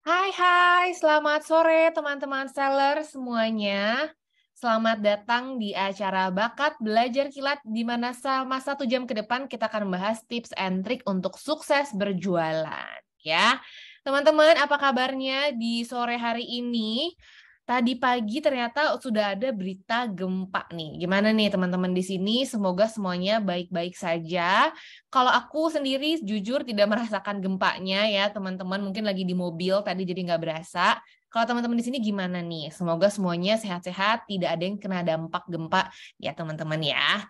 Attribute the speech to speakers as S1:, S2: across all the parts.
S1: Hai, selamat sore teman-teman seller semuanya. Selamat datang di acara Bakat Belajar Kilat, di mana selama 1 jam ke depan kita akan membahas tips and trik untuk sukses berjualan. Ya, teman-teman, apa kabarnya di sore hari ini? Tadi pagi ternyata sudah ada berita gempa nih. Gimana nih teman-teman di sini? Semoga semuanya baik-baik saja. Kalau aku sendiri jujur tidak merasakan gempanya ya teman-teman. Mungkin lagi di mobil tadi jadi nggak berasa. Kalau teman-teman di sini gimana nih? Semoga semuanya sehat-sehat, tidak ada yang kena dampak gempa ya teman-teman ya.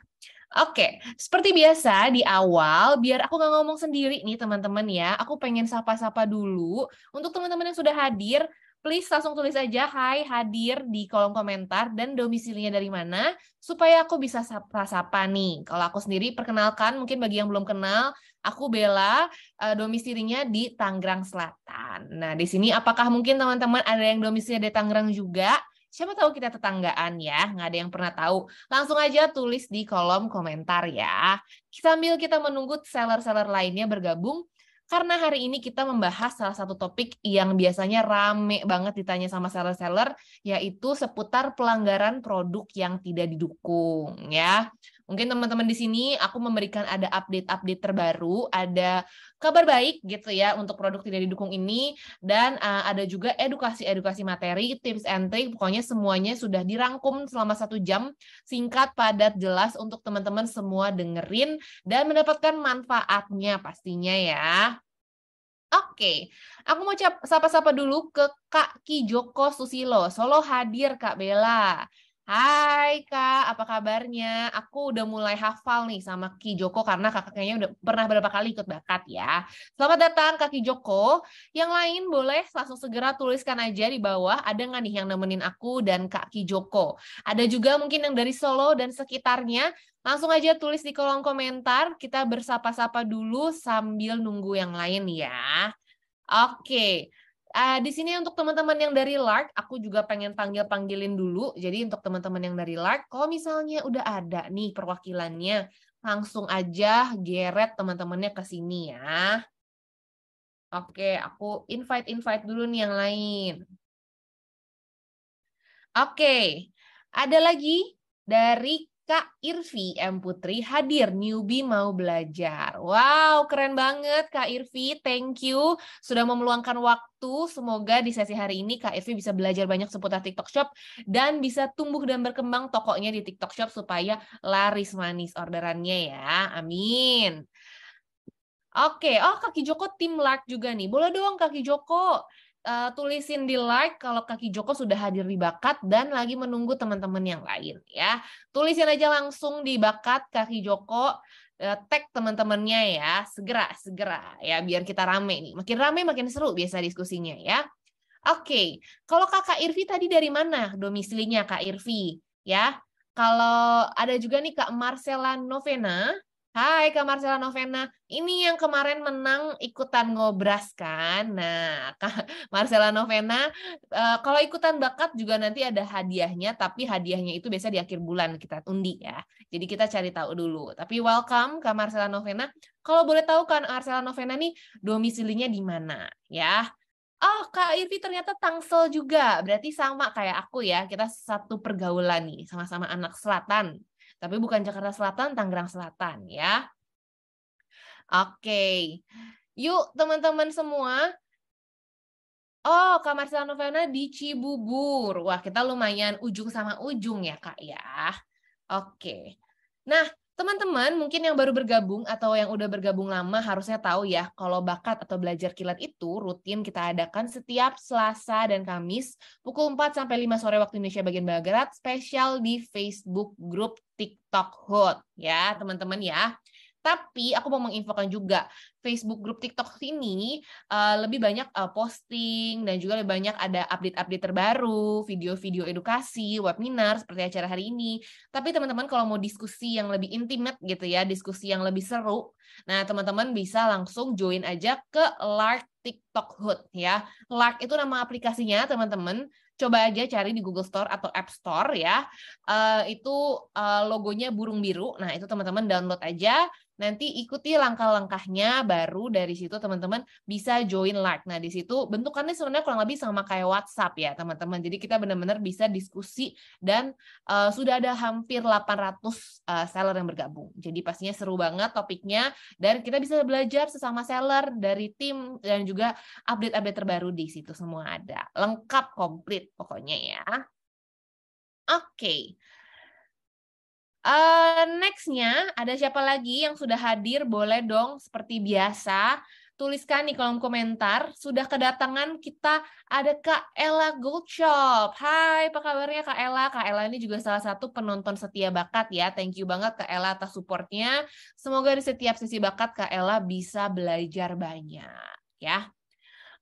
S1: Oke, seperti biasa di awal, biar aku nggak ngomong sendiri nih teman-teman ya, aku pengen sapa-sapa dulu. Untuk teman-teman yang sudah hadir, please langsung tulis aja hai hadir di kolom komentar dan domisilinya dari mana, supaya aku bisa sapa-sapa nih. Kalau aku sendiri perkenalkan, mungkin bagi yang belum kenal, aku Bella, domisilinya di Tangerang Selatan. Nah, di sini apakah mungkin teman-teman ada yang domisilinya di Tangerang juga? Siapa tahu kita tetanggaan ya, nggak ada yang pernah tahu. Langsung aja tulis di kolom komentar ya. Sambil kita menunggu seller-seller lainnya bergabung, karena hari ini kita membahas salah satu topik yang biasanya rame banget ditanya sama seller-seller, yaitu seputar pelanggaran produk yang tidak didukung ya. Mungkin teman-teman di sini aku memberikan ada update-update terbaru, ada kabar baik gitu ya untuk produk tidak didukung ini, dan ada juga edukasi-edukasi materi, tips and trick, pokoknya semuanya sudah dirangkum selama 1 jam, singkat, padat, jelas untuk teman-teman semua dengerin dan mendapatkan manfaatnya pastinya ya. Oke, aku mau sapa-sapa dulu ke Kak Ki Joko Susilo. Solo hadir Kak Bella. Hai Kak, apa kabarnya? Aku udah mulai hafal nih sama Ki Joko karena kakak kayaknya udah pernah berapa kali ikut bakat ya. Selamat datang Kak Ki Joko. Yang lain boleh langsung segera tuliskan aja di bawah. Ada nggak nih yang nemenin aku dan Kak Ki Joko? Ada juga mungkin yang dari Solo dan sekitarnya. Langsung aja tulis di kolom komentar. Kita bersapa-sapa dulu sambil nunggu yang lain ya. Oke, di sini untuk teman-teman yang dari Lark, aku juga pengen panggilin dulu. Jadi untuk teman-teman yang dari Lark, kalau misalnya udah ada nih perwakilannya, langsung aja geret teman-temannya ke sini ya. Oke, aku invite dulu nih yang lain. Oke, ada lagi dari Kak Irvi M. Putri hadir, newbie mau belajar. Wow, keren banget Kak Irvi, thank you sudah memeluangkan waktu. Semoga di sesi hari ini Kak Irvi bisa belajar banyak seputar TikTok Shop dan bisa tumbuh dan berkembang tokonya di TikTok Shop supaya laris manis orderannya ya. Amin. Oke, oh Kaki Joko tim like juga nih. Boleh dong Kaki Joko tulisin di like kalau Kaki Joko sudah hadir di bakat dan lagi menunggu teman-teman yang lain ya. Tulisin aja langsung di bakat Kaki Joko, tag teman-temannya ya. Segera ya biar kita rame nih. Makin rame makin seru biasa diskusinya ya. Oke, kalau Kakak Irvi tadi dari mana domisilinya Kak Irvi ya? Kalau ada juga nih Kak Marcela Novena. Hai Kak Marcela Novena, ini yang kemarin menang ikutan ngobras kan? Nah, Kak Marcela Novena, kalau ikutan bakat juga nanti ada hadiahnya, tapi hadiahnya itu biasa di akhir bulan kita undi ya. Jadi kita cari tahu dulu. Tapi welcome Kak Marcela Novena. Kalau boleh tahu kan Marcela Novena nih domisilinya di mana ya? Oh, Kak Irvi ternyata Tangsel juga. Berarti sama kayak aku ya. Kita satu pergaulan nih, sama-sama anak selatan. Tapi bukan Jakarta Selatan, Tangerang Selatan ya. Oke. Yuk teman-teman semua. Oh, Kak Marcela Novena di Cibubur. Wah, kita lumayan ujung sama ujung ya, Kak ya. Oke. Nah, teman-teman mungkin yang baru bergabung atau yang udah bergabung lama harusnya tahu ya, kalau bakat atau belajar kilat itu rutin kita adakan setiap Selasa dan Kamis pukul 4 sampai 5 sore waktu Indonesia bagian Barat, spesial di Facebook grup TikTok Hot ya, teman-teman ya. Tapi aku mau menginfokan juga, Facebook grup TikTok ini lebih banyak posting dan juga lebih banyak ada update-update terbaru, video-video edukasi, webinar seperti acara hari ini. Tapi teman-teman kalau mau diskusi yang lebih intimate gitu ya, diskusi yang lebih seru, nah teman-teman bisa langsung join aja ke Lark TikTok Hood ya. Lark itu nama aplikasinya teman-teman. Coba aja cari di Google Store atau App Store ya. Itu logonya burung biru. Nah itu teman-teman download aja. Nanti ikuti langkah-langkahnya baru dari situ teman-teman bisa join live. Nah, di situ bentukannya sebenarnya kurang lebih sama kayak WhatsApp ya, teman-teman. Jadi kita benar-benar bisa diskusi dan sudah ada hampir 800 seller yang bergabung. Jadi pastinya seru banget topiknya dan kita bisa belajar sesama seller dari tim dan juga update-update terbaru di situ semua ada. Lengkap komplit pokoknya ya. Oke. Next-nya ada siapa lagi yang sudah hadir? Boleh dong seperti biasa tuliskan di kolom komentar. Sudah kedatangan kita ada Kak Ella Goldshop. Hai, apa kabarnya Kak Ella? Kak Ella ini juga salah satu penonton setia bakat ya. Thank you banget Kak Ella atas supportnya. Semoga di setiap sesi bakat Kak Ella bisa belajar banyak ya.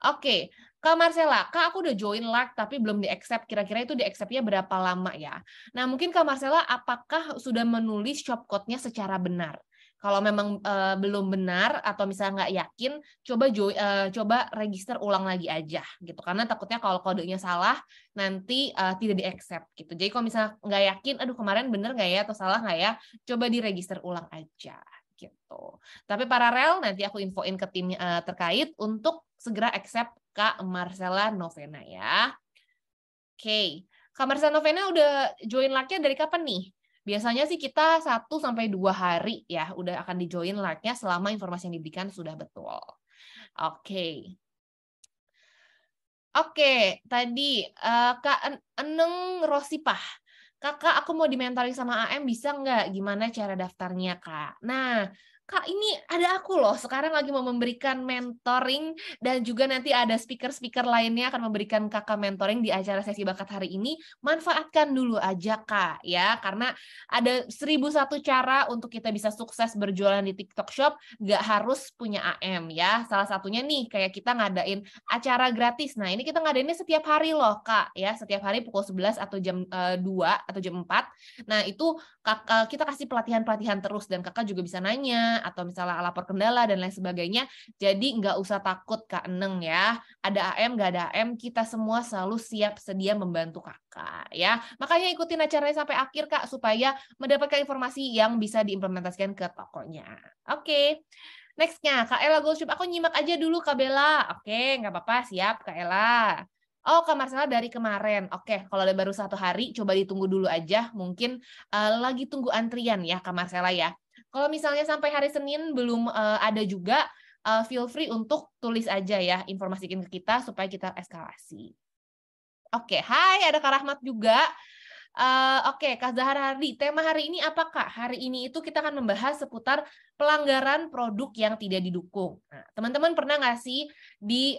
S1: Oke, Kak Marcella, Kak aku udah join live tapi belum di-accept. Kira-kira itu di-accept-nya berapa lama ya? Nah, mungkin Kak Marcella, apakah sudah menulis shopcode-nya secara benar? Kalau memang belum benar atau misalnya nggak yakin, coba register ulang lagi aja gitu. Karena takutnya kalau kodenya salah nanti tidak di-accept gitu. Jadi kalau misalnya nggak yakin, aduh kemarin bener nggak ya atau salah nggak ya, coba di-register ulang aja gitu. Tapi paralel nanti aku infoin ke tim terkait untuk segera accept Kak Marcella Novena ya. Oke, Kak Marcella Novena udah join live-nya dari kapan nih? Biasanya sih kita 1-2 hari ya udah akan di join live-nya selama informasi yang diberikan sudah betul. Oke. Oke, tadi Kak Eneng Rosipah. Kakak, aku mau dimentoring sama AM, bisa nggak? Gimana cara daftarnya, Kak? Nah, Kak, ini ada aku loh, sekarang lagi mau memberikan mentoring, dan juga nanti ada speaker-speaker lainnya akan memberikan kakak mentoring di acara sesi bakat hari ini. Manfaatkan dulu aja, Kak, ya. Karena ada 1001 cara untuk kita bisa sukses berjualan di TikTok Shop, nggak harus punya AM, ya. Salah satunya nih, kayak kita ngadain acara gratis. Nah, ini kita ngadainnya setiap hari loh, Kak, ya. Setiap hari pukul 11 atau jam 2 atau jam 4. Nah, itu kita kasih pelatihan-pelatihan terus dan kakak juga bisa nanya atau misalnya lapor kendala dan lain sebagainya. Jadi nggak usah takut Kak Eneng ya. Ada AM, nggak ada AM, kita semua selalu siap sedia membantu kakak ya. Makanya ikutin acaranya sampai akhir Kak supaya mendapatkan informasi yang bisa diimplementasikan ke tokonya. Oke. Next-nya, Kak Ella Goldshop. Aku nyimak aja dulu Kak Bella. Oke, nggak apa-apa. Siap Kak Ella. Oh, Kak Marcella dari kemarin. Oke, kalau ada baru 1 hari, coba ditunggu dulu aja. Mungkin lagi tunggu antrian ya, Kak Marcella ya. Kalau misalnya sampai hari Senin belum ada juga, feel free untuk tulis aja ya, informasikan ke kita supaya kita eskalasi. Oke, hai, ada Kak Rahmat juga. Oke, Kak Zahra Hardi, tema hari ini apa Kak? Hari ini itu kita akan membahas seputar pelanggaran produk yang tidak didukung. Nah, teman-teman pernah nggak sih di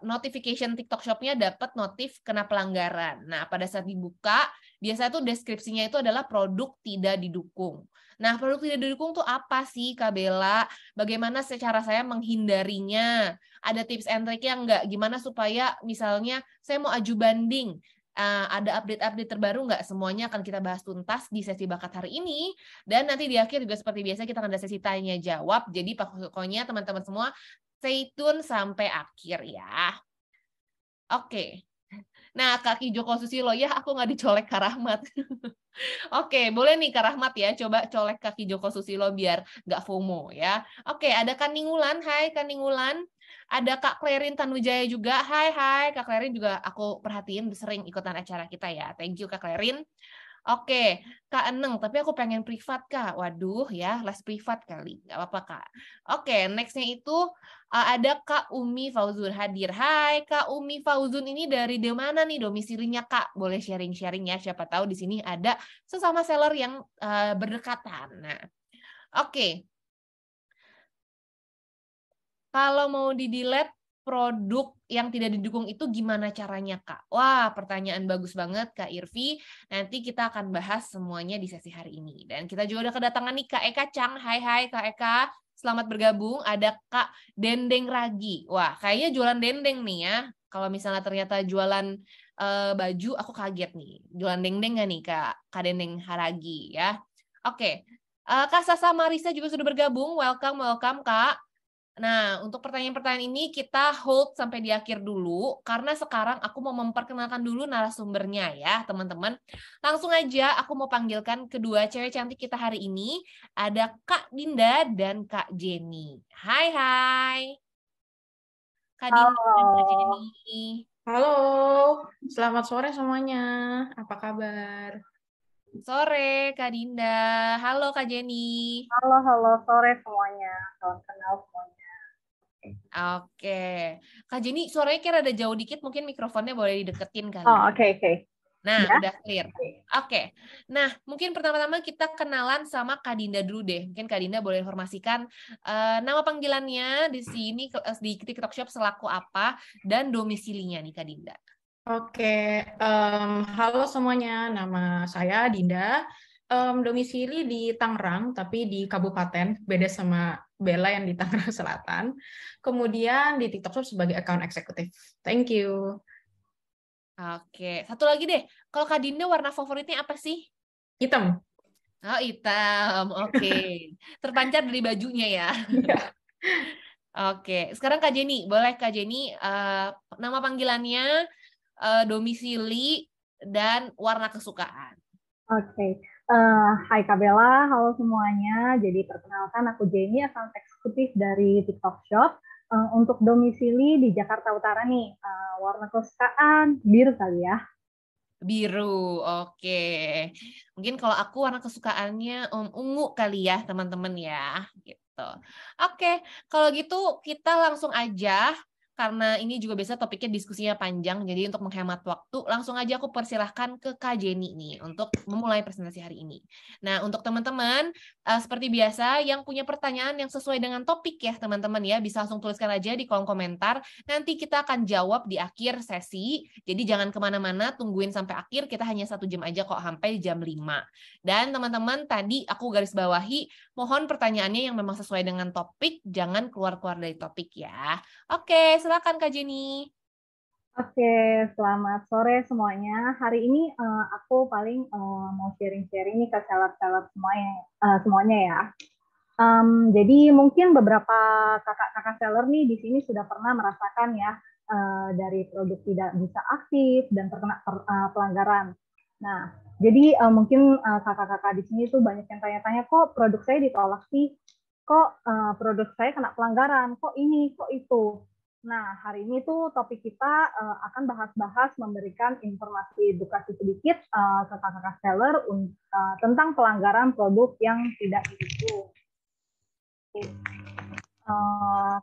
S1: notification TikTok Shop-nya dapat notif kena pelanggaran? Nah, pada saat dibuka, biasanya tuh deskripsinya itu adalah produk tidak didukung. Nah, produk tidak didukung tuh apa sih Kak Bella? Bagaimana secara saya menghindarinya? Ada tips and trick-nya nggak? Gimana supaya misalnya saya mau aju banding? Ada update-update terbaru nggak? Semuanya akan kita bahas tuntas di sesi bakat hari ini. Dan nanti di akhir juga seperti biasa kita akan ada sesi tanya jawab. Jadi pokoknya teman-teman semua stay tune sampai akhir ya. Oke. Nah, Kaki Joko Susilo, ya aku nggak dicolek Kak Rahmat. Oke, boleh nih Kak Rahmat ya, coba colek Kaki Joko Susilo biar nggak FOMO ya. Oke, ada Kaningulan, hai Kaningulan. Ada Kak Klerin Tanujaya juga, hai Kak Klerin juga aku perhatiin sering ikutan acara kita ya. Thank you Kak Klerin. Oke, Kak Eneng, tapi aku pengen privat Kak. Waduh ya, les privat kali. Nggak apa-apa Kak. Oke, next-nya itu ada Kak Umi Fauzun hadir. Hai Kak Umi Fauzun, ini dari mana nih domisilinya Kak? Boleh sharing-sharing ya, siapa tahu di sini ada sesama seller yang berdekatan. Nah, oke. Kalau mau di-delete produk yang tidak didukung itu gimana caranya, Kak? Wah, pertanyaan bagus banget, Kak Irvi. Nanti kita akan bahas semuanya di sesi hari ini. Dan kita juga udah kedatangan nih Kak Eka Chang. Hai Kak Eka. Selamat bergabung. Ada Kak Dendeng Ragi. Wah, kayaknya jualan dendeng nih ya. Kalau misalnya ternyata jualan baju, aku kaget nih. Jualan dendeng nggak nih, Kak Dendeng Haragi ya? Oke. Kak Sasa Marisa juga sudah bergabung. Welcome, Kak. Nah, untuk pertanyaan-pertanyaan ini kita hold sampai di akhir dulu, karena sekarang aku mau memperkenalkan dulu narasumbernya ya, teman-teman. Langsung aja aku mau panggilkan kedua cewek cantik kita hari ini, ada Kak Dinda dan Kak Jenny. Hai, hai. Kak Dinda dan Kak
S2: Halo,
S1: Jenny.
S2: halo, selamat sore semuanya. Apa kabar?
S1: Sore, Kak Dinda. Halo, Kak Jenny.
S2: Halo, sore semuanya. Salam kenal semuanya.
S1: Oke. Kak Jenny, suaranya kira ada jauh dikit, mungkin mikrofonnya boleh dideketin kali
S2: Oh,
S1: ya.
S2: oke.
S1: Nah,
S2: Ya,
S1: udah clear. Oke. Nah, mungkin pertama-tama kita kenalan sama Kak Dinda dulu deh. Mungkin Kak Dinda boleh informasikan nama panggilannya di sini di TikTok Shop selaku apa dan domisilinya nih Kak Dinda.
S2: oke. Halo semuanya, nama saya Dinda. Domisili di Tangerang, tapi di Kabupaten, beda sama Bella yang di Tangerang Selatan. Kemudian di TikTok Shop sebagai account eksekutif. Thank you.
S1: Oke. Satu lagi deh. Kalau Kak Dinda warna favoritnya apa sih?
S2: Hitam.
S1: Oh, hitam. Oke. Terpancar dari bajunya ya.
S2: Iya.
S1: Oke. Sekarang Kak Jenny, boleh Kak Jenny nama panggilannya, domisili, dan warna kesukaan.
S2: Oke. Hai Kak Bella, halo semuanya. Jadi perkenalkan aku Jenny, account eksekutif dari TikTok Shop. Untuk domisili di Jakarta Utara nih, warna kesukaan biru kali ya.
S1: Biru, oke. Mungkin kalau aku warna kesukaannya ungu kali ya, teman-teman ya, gitu. Oke, kalau gitu kita langsung aja, karena ini juga biasa topiknya diskusinya panjang, jadi untuk menghemat waktu, langsung aja aku persilahkan ke Kak Jenny nih, untuk memulai presentasi hari ini. Nah, untuk teman-teman, seperti biasa, yang punya pertanyaan yang sesuai dengan topik ya, teman-teman ya, bisa langsung tuliskan aja di kolom komentar, nanti kita akan jawab di akhir sesi. Jadi jangan kemana-mana, tungguin sampai akhir, kita hanya 1 jam aja kok, sampai jam 5. Dan teman-teman, tadi aku garis bawahi, mohon pertanyaannya yang memang sesuai dengan topik, jangan keluar-keluar dari topik ya. Oke, silakan Kak Jenny.
S2: Oke, selamat sore semuanya. Hari ini aku paling mau sharing-sharing nih ke seller-seller semuanya ya. Jadi mungkin beberapa kakak-kakak seller nih di sini sudah pernah merasakan ya dari produk tidak bisa aktif dan terkena pelanggaran. Nah, jadi mungkin kakak-kakak di sini tuh banyak yang tanya-tanya kok produk saya ditolak sih, kok produk saya kena pelanggaran, kok ini, kok itu. Nah, hari ini tuh topik kita akan bahas-bahas memberikan informasi edukasi sedikit ke kakak-kakak seller tentang pelanggaran produk yang tidak didukung.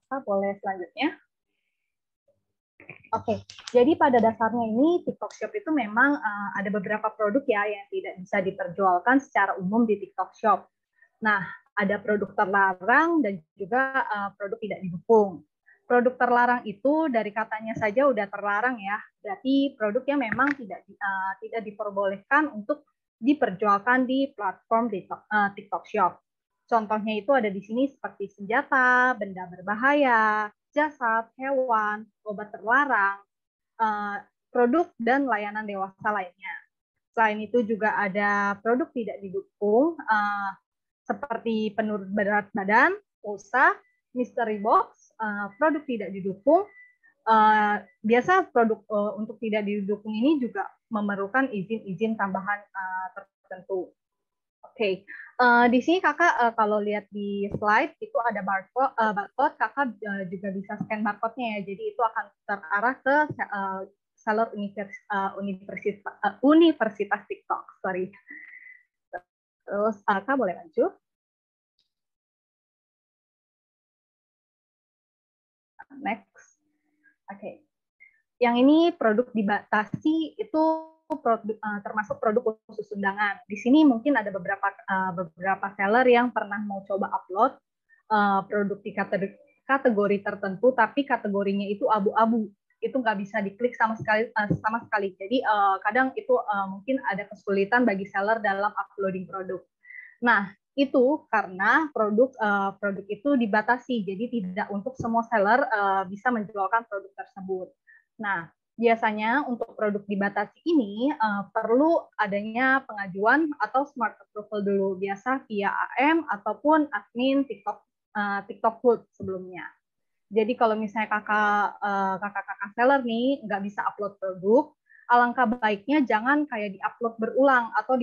S2: Kak, boleh selanjutnya? Oke, jadi pada dasarnya ini TikTok Shop itu memang ada beberapa produk ya yang tidak bisa diperjualkan secara umum di TikTok Shop. Nah, ada produk terlarang dan juga produk tidak didukung. Produk terlarang itu dari katanya saja udah terlarang ya, berarti produk yang memang tidak diperbolehkan untuk diperjualkan di platform TikTok Shop. Contohnya itu ada di sini seperti senjata, benda berbahaya, jasad, hewan, obat terlarang, produk dan layanan dewasa lainnya. Selain itu juga ada produk tidak didukung seperti penurun berat badan, pulsa, mystery box, produk tidak didukung. Biasa produk untuk tidak didukung ini juga memerlukan izin-izin tambahan tertentu. Oke, di sini kakak kalau lihat di slide itu ada barcode, kakak juga bisa scan barcode-nya ya, jadi itu akan terarah ke seller Universitas TikTok, sorry. Terus kakak boleh lanjut. Next. Oke. Yang ini produk dibatasi itu termasuk produk khusus undangan. Di sini mungkin ada beberapa seller yang pernah mau coba upload produk di kategori tertentu, tapi kategorinya itu abu-abu, itu nggak bisa diklik sama sekali. Jadi kadang itu mungkin ada kesulitan bagi seller dalam uploading produk. Nah, itu karena produk itu dibatasi, jadi tidak untuk semua seller bisa menjualkan produk tersebut. Nah, biasanya untuk produk dibatasi ini perlu adanya pengajuan atau smart approval dulu, biasa via AM ataupun admin TikTok Food sebelumnya. Jadi kalau misalnya kakak seller nih nggak bisa upload produk, alangkah baiknya jangan kayak diupload berulang atau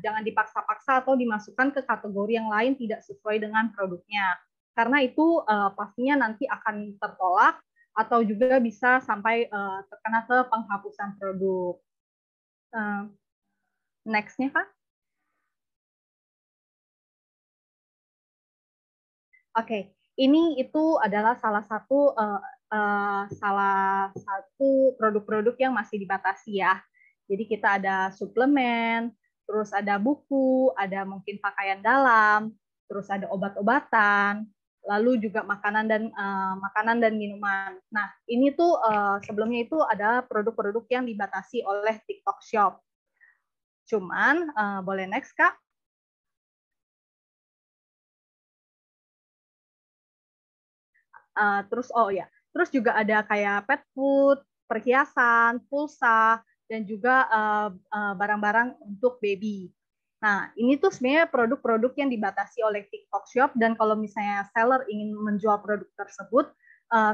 S2: jangan dipaksa-paksa atau dimasukkan ke kategori yang lain tidak sesuai dengan produknya. Karena itu pastinya nanti akan tertolak atau juga bisa sampai terkena ke penghapusan produk. Next-nya, Kak. Oke, ini itu adalah salah satu produk-produk yang masih dibatasi ya. Jadi kita ada suplemen, terus ada buku, ada mungkin pakaian dalam, terus ada obat-obatan, lalu juga makanan dan minuman. Nah, ini tuh sebelumnya itu ada produk-produk yang dibatasi oleh TikTok Shop. Cuman boleh next, Kak. Terus juga ada kayak pet food, perhiasan, pulsa, dan juga barang-barang untuk baby. Nah, ini tuh sebenarnya produk-produk yang dibatasi oleh TikTok Shop, dan kalau misalnya seller ingin menjual produk tersebut,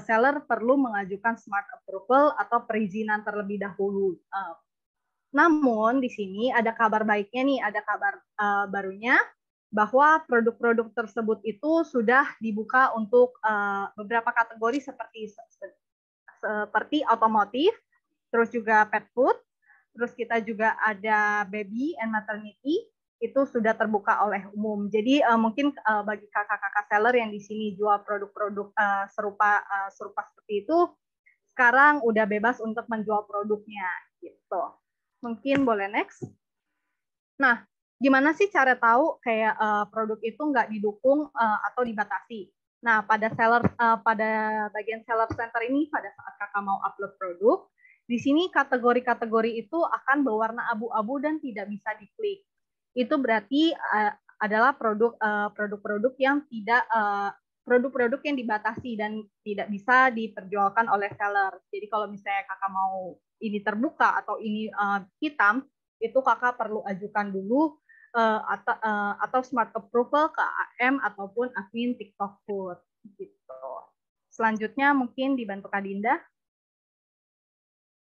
S2: seller perlu mengajukan smart approval atau perizinan terlebih dahulu. Namun di sini ada kabar baiknya nih, ada kabar barunya, bahwa produk-produk tersebut itu sudah dibuka untuk beberapa kategori seperti otomotif, terus juga pet food, terus kita juga ada baby and maternity, itu sudah terbuka oleh umum. Jadi mungkin bagi kakak-kakak seller yang di sini jual produk-produk serupa seperti itu, sekarang udah bebas untuk menjual produknya gitu. Mungkin boleh next. Nah, gimana sih cara tahu kayak produk itu nggak didukung atau dibatasi? Nah, pada bagian seller center ini, pada saat kakak mau upload produk, di sini kategori-kategori itu akan berwarna abu-abu dan tidak bisa diklik. Itu berarti adalah produk-produk yang tidak produk-produk yang dibatasi dan tidak bisa diperjualkan oleh seller. Jadi kalau misalnya kakak mau ini terbuka atau ini hitam, itu kakak perlu ajukan dulu atau smart approval ke AM ataupun admin TikTok Food gitu. Selanjutnya mungkin dibantu Kak Dinda.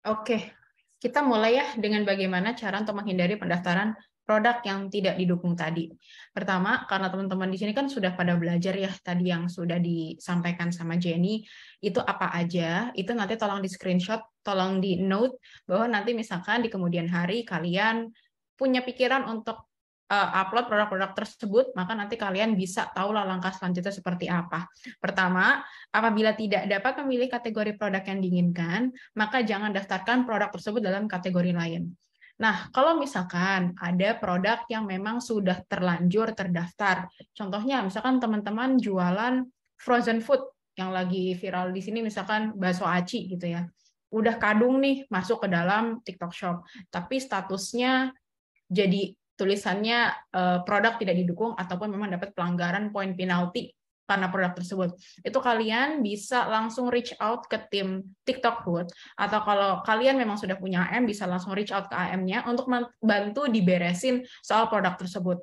S3: Oke, kita mulai ya dengan bagaimana cara untuk menghindari pendaftaran produk yang tidak didukung tadi. Pertama, karena teman-teman di sini kan sudah pada belajar ya tadi yang sudah disampaikan sama Jenny, itu apa aja, itu nanti tolong di screenshot, tolong di note, bahwa nanti misalkan di kemudian hari kalian punya pikiran untuk upload produk-produk tersebut, maka nanti kalian bisa tahu langkah selanjutnya seperti apa. Pertama, apabila tidak dapat memilih kategori produk yang diinginkan, maka jangan daftarkan produk tersebut dalam kategori lain. Nah, kalau misalkan ada produk yang memang sudah terlanjur terdaftar, contohnya misalkan teman-teman jualan frozen food yang lagi viral di sini, misalkan bakso aci gitu ya, udah kadung nih masuk ke dalam TikTok Shop, tapi statusnya jadi tulisannya produk tidak didukung ataupun memang dapat pelanggaran poin penalti karena produk tersebut. Itu kalian bisa langsung reach out ke tim TikTok Food, atau kalau kalian memang sudah punya AM, bisa langsung reach out ke AM-nya untuk membantu diberesin soal produk tersebut.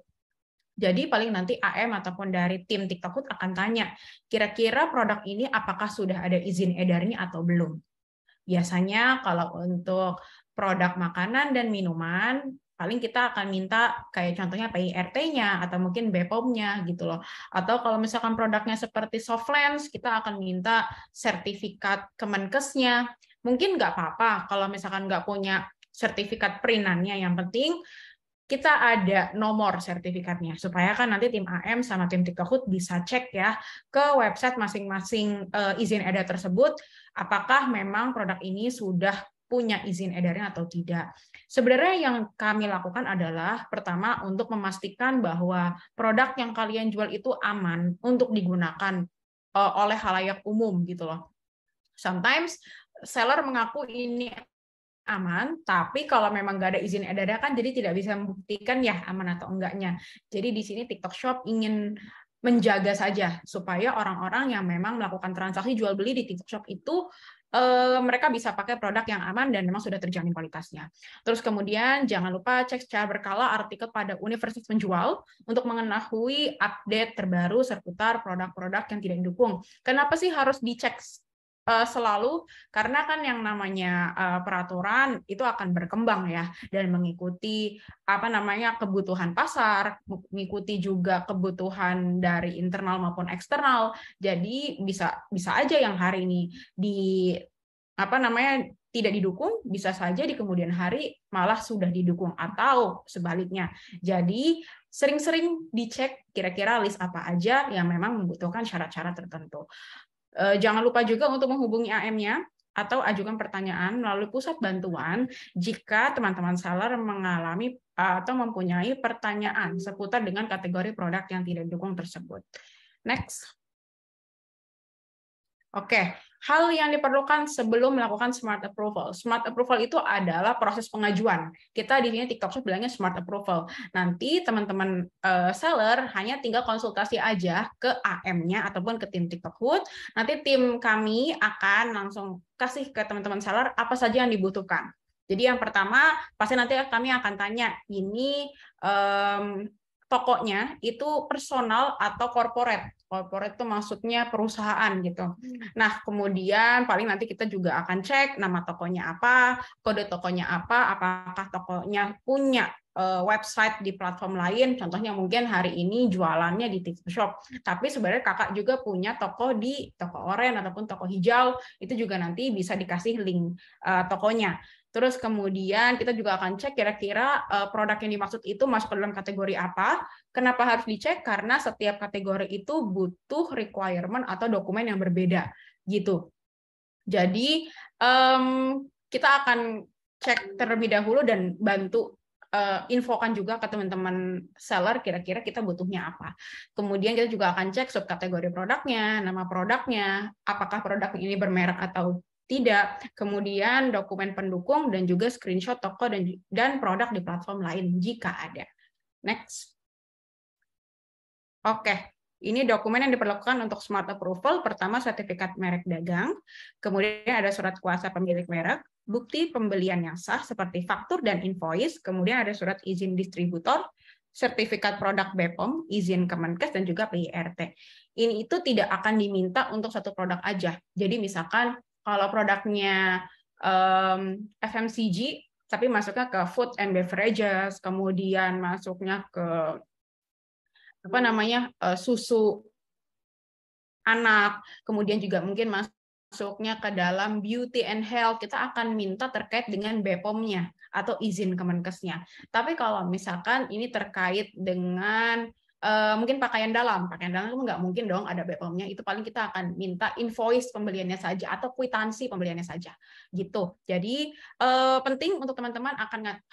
S3: Jadi paling nanti AM ataupun dari tim TikTok Food akan tanya, kira-kira produk ini apakah sudah ada izin edarnya atau belum? Biasanya kalau untuk produk makanan dan minuman, paling kita akan minta kayak contohnya PIRT-nya atau mungkin BPOM-nya gitu loh. Atau kalau misalkan produknya seperti Softlens, kita akan minta sertifikat Kemenkesnya. Mungkin nggak apa-apa kalau misalkan nggak punya sertifikat perinannya, yang penting kita ada nomor sertifikatnya, supaya kan nanti tim AM sama tim TikTok Food bisa cek ya ke website masing-masing izin edar tersebut, apakah memang produk ini sudah punya izin edarnya atau tidak. Sebenarnya yang kami lakukan adalah, pertama, untuk memastikan bahwa produk yang kalian jual itu aman untuk digunakan oleh khalayak umum gitu loh. Sometimes seller mengaku ini aman, tapi kalau memang nggak ada izin edarnya kan jadi tidak bisa membuktikan ya aman atau enggaknya. Jadi di sini TikTok Shop ingin menjaga saja supaya orang-orang yang memang melakukan transaksi jual beli di TikTok Shop itu mereka bisa pakai produk yang aman dan memang sudah terjamin kualitasnya. Terus kemudian jangan lupa cek secara berkala artikel pada universitas penjual untuk mengetahui update terbaru seputar produk-produk yang tidak didukung. Kenapa sih harus dicek selalu? Karena kan yang namanya peraturan itu akan berkembang ya, dan mengikuti kebutuhan pasar, mengikuti juga kebutuhan dari internal maupun eksternal. Jadi bisa aja yang hari ini tidak didukung, bisa saja di kemudian hari malah sudah didukung atau sebaliknya. Jadi sering-sering dicek kira-kira list apa aja yang memang membutuhkan syarat-syarat tertentu. Jangan lupa juga untuk menghubungi AM-nya atau ajukan pertanyaan melalui pusat bantuan jika teman-teman seller mengalami atau mempunyai pertanyaan seputar dengan kategori produk yang tidak didukung tersebut. Next. Oke, hal yang diperlukan sebelum melakukan smart approval. Smart approval itu adalah proses pengajuan. Kita di sini TikTok Shop bilangnya smart approval. Nanti teman-teman seller hanya tinggal konsultasi aja ke AM-nya ataupun ke tim TikTok Hood. Nanti tim kami akan langsung kasih ke teman-teman seller apa saja yang dibutuhkan. Jadi yang pertama, pasti nanti kami akan tanya, ini tokonya itu personal atau corporate. Corporate itu maksudnya perusahaan gitu. Nah, kemudian paling nanti kita juga akan cek nama tokonya apa, kode tokonya apa, apakah tokonya punya website di platform lain, contohnya mungkin hari ini jualannya di TikTok Shop, tapi sebenarnya kakak juga punya toko di toko oranye ataupun toko hijau, itu juga nanti bisa dikasih link tokonya. Terus kemudian kita juga akan cek kira-kira produk yang dimaksud itu masuk ke dalam kategori apa. Kenapa harus dicek? Karena setiap kategori itu butuh requirement atau dokumen yang berbeda gitu. Jadi kita akan cek terlebih dahulu dan bantu infokan juga ke teman-teman seller kira-kira kita butuhnya apa. Kemudian kita juga akan cek subkategori produknya, nama produknya, apakah produk ini bermerek atau tidak, kemudian dokumen pendukung dan juga screenshot toko dan produk di platform lain jika ada. Next. Oke, ini dokumen yang diperlukan untuk smart approval. Pertama, sertifikat merek dagang, kemudian ada surat kuasa pemilik merek, bukti pembelian yang sah seperti faktur dan invoice, kemudian ada surat izin distributor, sertifikat produk BPOM, izin Kemenkes, dan juga PIRT. Ini itu tidak akan diminta untuk satu produk aja. Jadi misalkan kalau produknya FMCG, tapi masuknya ke food and beverages, kemudian masuknya ke susu anak, kemudian juga mungkin masuknya ke dalam beauty and health, kita akan minta terkait dengan BPOM-nya atau izin Kemenkesnya. Tapi kalau misalkan ini terkait dengan mungkin pakaian dalam itu nggak mungkin dong ada BPOM-nya, itu paling kita akan minta invoice pembeliannya saja atau kwitansi pembeliannya saja gitu. Jadi penting untuk teman-teman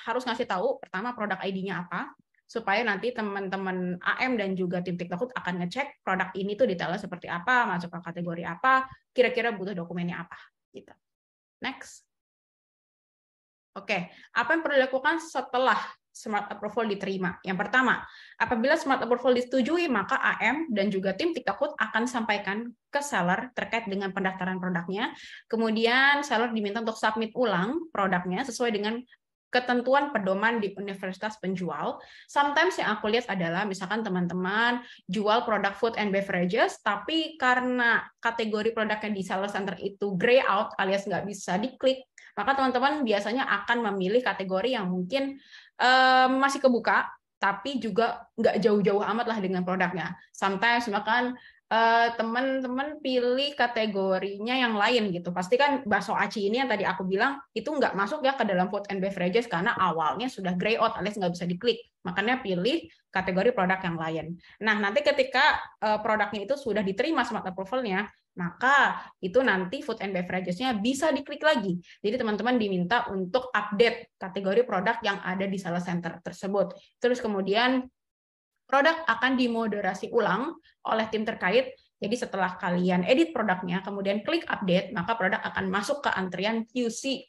S3: harus ngasih tahu pertama produk ID-nya apa, supaya nanti teman-teman AM dan juga tim TikTok akan ngecek produk ini tuh detailnya seperti apa, masuk ke kategori apa, kira-kira butuh dokumennya apa gitu. Next. Oke, apa yang perlu dilakukan setelah smart approval diterima? Yang pertama, apabila smart approval disetujui, maka AM dan juga tim TikTok akan sampaikan ke seller terkait dengan pendaftaran produknya. Kemudian seller diminta untuk submit ulang produknya sesuai dengan ketentuan pedoman di universitas penjual. Sometimes yang aku lihat adalah misalkan teman-teman jual produk food and beverages, tapi karena kategori produknya di seller center itu gray out alias nggak bisa diklik, maka teman-teman biasanya akan memilih kategori yang mungkin masih kebuka, tapi juga nggak jauh-jauh amat lah dengan produknya. Sometimes misalkan teman-teman pilih kategorinya yang lain gitu. Pasti kan bakso aci ini yang tadi aku bilang itu nggak masuk ya ke dalam food and beverages karena awalnya sudah gray out alias nggak bisa diklik. Makanya pilih kategori produk yang lain. Nah, nanti ketika produknya itu sudah diterima smart approval-nya, maka itu nanti food and beverages-nya bisa diklik lagi. Jadi teman-teman diminta untuk update kategori produk yang ada di seller center tersebut. Terus kemudian produk akan dimoderasi ulang oleh tim terkait. Jadi setelah kalian edit produknya, kemudian klik update, maka produk akan masuk ke antrian QC